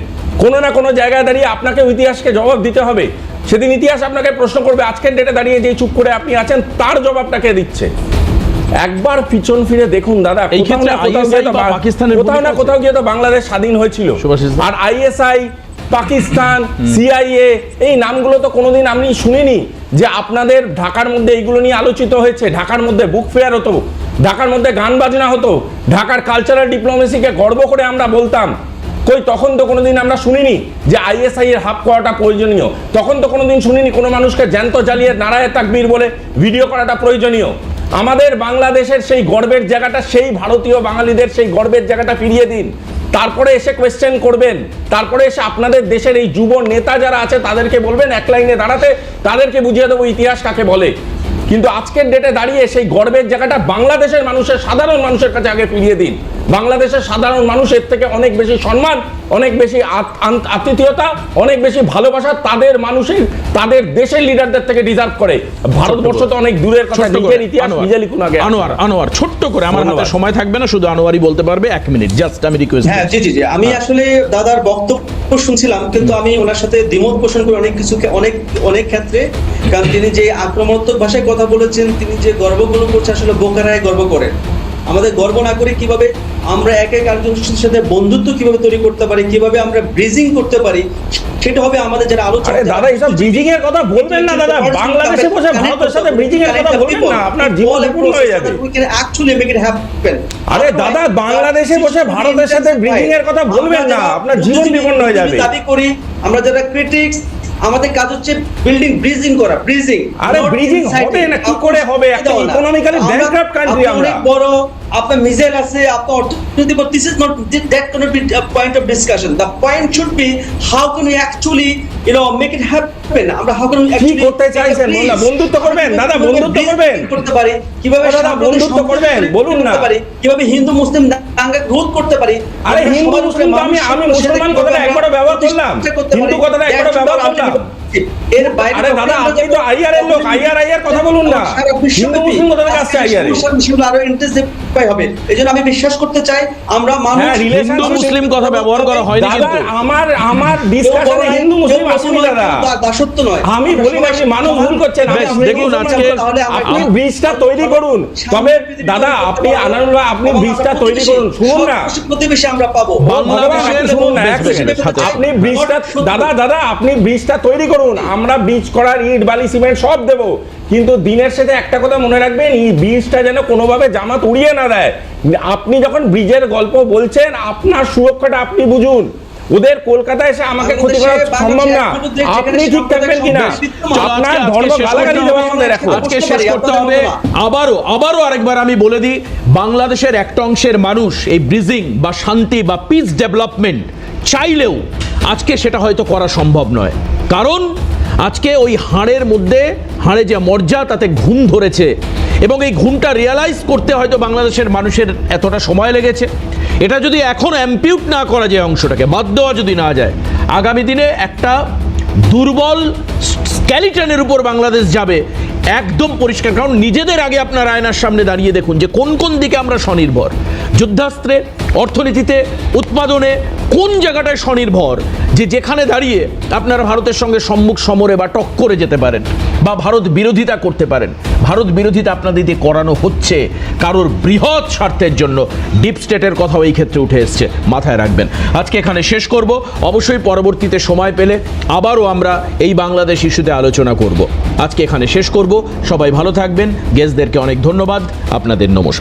কোনো না কোনো জায়গায় দাঁড়িয়ে আপনাকে ইতিহাসকে জবাব দিতে হবে। সেদিন ইতিহাস আপনাকে প্রশ্ন করবে, আজকের ডেটে দাঁড়িয়ে যে চুপ করে আপনি আছেন তার জবাবটাকে দিচ্ছে। একবার পিছন ফিরে দেখুন দাদা, কোথাও না কোথাও গিয়ে তো বাংলাদেশ স্বাধীন হয়েছিল। আর আইএসআই, পাকিস্তান, সিআইএ, এই নামগুলো তো কোনোদিন আমি শুনিনি যে আপনাদের ঢাকার মধ্যে এইগুলো নিয়ে আলোচিত হয়েছে। ঢাকার মধ্যে বুক ফেয়ার হতো, ঢাকার মধ্যে গান বাজনা হতো, ঢাকার কালচারাল ডিপ্লোমেসিকে গর্ব করে আমরা বলতাম। কই, তখন তো কোনোদিন আমরা শুনিনি যে আইএসআই এর হাব করাটা প্রয়োজনীয়। তখন তো কোনোদিন শুনিনি কোনো মানুষকে জ্যান্ত জ্বালিয়ে নারায়ে তাকবীর বলে ভিডিও করাটা প্রয়োজনীয়। আমাদের বাংলাদেশের সেই গর্বের জায়গাটা, সেই ভারতীয় বাঙালিদের সেই গর্বের জায়গাটা ফিরিয়ে দিন, তারপরে এসে কোয়েশ্চেন করবেন, তারপরে এসে আপনাদের দেশের এই যুব নেতা যারা আছে তাদেরকে বলবেন এক লাইনে দাঁড়াতে, তাদেরকে বুঝিয়ে দেবো ইতিহাস কাকে বলে। কিন্তু আজকের ডেটে দাঁড়িয়ে সেই গর্বের জায়গাটা বাংলাদেশের মানুষের, সাধারণ মানুষের কাছে আগে ফিরিয়ে দিন। বাংলাদেশের সাধারণ মানুষের থেকে অনেক বেশি সম্মান, অনেক বেশি আতিথেয়তা, অনেক বেশি ভালোবাসা তাদের মানুষের, তাদের দেশের লিডারদের থেকে ডিজার্ভ করে। ভারতবর্ষ তো অনেক দূরের কথা, নিজের ইতিহাস নিজে লিখুন আগে। আনোয়ার ছোট্ট করে, আমার হাতে সময় থাকবে না, শুধু আনোয়ারই বলতে পারবে, 1 মিনিট জাস্ট, আমি রিকোয়েস্ট। হ্যাঁ, জি, আমি আসলে দাদার বক্তব্য শুনছিলাম, কিন্তু আমি ওনার সাথে দ্বিমত পোষণ করি অনেক ক্ষেত্রে। কারণ তিনি যে আক্রমণাত্মক ভাষায় কথা বলেছেন, তিনি যে গর্বগুলো করছে, আসলে বোকারায় গর্ব করেন। আমাদের গর্ব না করে কিভাবে আমরা এক এক আরেকজনের সাথে বন্ধুত্ব কিভাবে তৈরি করতে পারি, কিভাবে আমরা ব্রিজিং করতে পারি, সেটা হবে আমাদের যারা আলোচনা। আরে দাদা এইসব ব্রিজিং এর কথা বলবেন না দাদা, বাংলাদেশে বসে ভারতের সাথে ব্রিজিং এর কথা বলবেন না, আপনার জীবন বিপন্ন হয়ে যাবে। আরে দাদা বাংলাদেশে বসে ভারতের সাথে ব্রিজিং এর কথা বলবেন না, আপনার জীবন বিপন্ন হয়ে যাবে। দাবি করি আমরা যারা ক্রিটিক্স, আমাদের কাজ হচ্ছে বিল্ডিং, ব্রিজিং করা, ব্রিজিং। আরে ব্রিজিং হবে না, কি করে হবে? একটা ইকোনমিক্যালি ব্যাংকরাপ্ট কান্ট্রি আমরা। অনেক বড় আপনার মিসাইল আছে, আপনার অর্থনীতি, but this is not, that cannot be a point of discussion. The point should be how can we actually make it happen. আমরা how can we actually কি করতে চাইছেন? বন্ধুত্ব করবেন দাদা, বন্ধুত্ব করবেন করতে পারি, কিভাবে দাদা বন্ধুত্ব করবেন বলুন না, কিভাবে হিন্দু মুসলিম দাঙ্গা রোধ করতে পারি। আরে হিন্দু মুসলিম তো আমি মুসলমান কথাটা একবারও ব্যবহার করলাম, হিন্দু কথাটা একবারও ব্যবহার করলাম। এর বাইরে আরে দাদা আপনি তো আইআর এর লোক, আইআর কথা বলুন না, হিন্দু মুসলিম কথাটা কাছে আইআর আরো ইন্টেন্সিফাই হবে। এইজন্য আমি বিশ্বাস করতে চাই আমরা মানুষ হিন্দু মুসলিম কথা ব্যবহার করা হয়নি, কিন্তু আমার ডিসকাশনে হিন্দু মুসলিম আসেনি দাদা, দাসত্ব নয়। আমি বলি না, মানুষ ভুল করছেন। দেখুন আজকে আপনি ব্রিজটা তৈরি করুন, তবে দাদা আপনি আনারুল্লাহ আপনি ব্রিজটা তৈরি করুন, শুনুন না, প্রতিবেশী আমরা পাবো। শুনুন না, আপনি ব্রিজটা দাদা আপনি ব্রিজটা তৈরি করুন, আমরা ব্রিজ করার ইট বালি সিমেন্ট সব দেব, কিন্তু দিনের সাথে একটা কথা মনে রাখবেন, এই ব্রিজটা যেন কোনোভাবে জামাত উড়িয়ে না দেয়। আপনি যখন ব্রিজের গল্প বলছেন আপনার সুরক্ষাটা আপনি বুঝুন, ওদের কলকাতায় এসে আমাকে ক্ষতি করা সম্ভব না। আপনি ঠিক থাকবেন কিনা, আপনার ধর্ম গালাগালি দেওয়া আমাদের এখন আজকে শেষ করতে হবে। আবারও আরেকবার আমি বলে দিই, বাংলাদেশের একটা অংশের মানুষ এই ব্রিজিং বা শান্তি বা পিস ডেভেলপমেন্ট চাইলেও আজকে সেটা হয়তো করা সম্ভব নয়, কারণ আজকে ওই হাড়ের মধ্যে, হাড়ে যে মর্যা তাতে ঘুম ধরেছে, এবং এই ঘুমটা রিয়ালাইজ করতে হয়তো বাংলাদেশের মানুষের এতটা সময় লেগেছে। এটা যদি এখন অ্যাম্পিউট না করা যায়, অংশটাকে বাদ দেওয়া যদি না যায়, আগামী দিনে একটা দুর্বল স্কেলিটনের উপর বাংলাদেশ যাবে একদম পরিষ্কার। কারণ নিজেদের আগে আপনার আয়নার সামনে দাঁড়িয়ে দেখুন যে কোন কোন দিকে আমরা স্বনির্ভর, যুদ্ধাস্ত্রে, অর্থনীতিতে, উৎপাদনে কোন জায়গাটায় স্বনির্ভর, যে যেখানে দাঁড়িয়ে আপনারা ভারতের সঙ্গে সম্মুখ সমরে বা টক্করে যেতে পারেন বা ভারত বিরোধিতা করতে পারেন। ভারত বিরোধিতা আপনাদের দিয়ে করানো হচ্ছে কারোর বৃহৎ স্বার্থের জন্য। ডিপ স্টেটের কথাও এই ক্ষেত্রে উঠে এসছে, মাথায় রাখবেন। আজকে এখানে শেষ করব, অবশ্যই পরবর্তীতে সময় পেলে আবারও আমরা এই বাংলাদেশ ইস্যুতে আলোচনা করব। আজকে এখানে শেষ করব, সবাই ভালো থাকবেন, গেস্টদেরকে অনেক ধন্যবাদ, আপনাদের নমস্কার।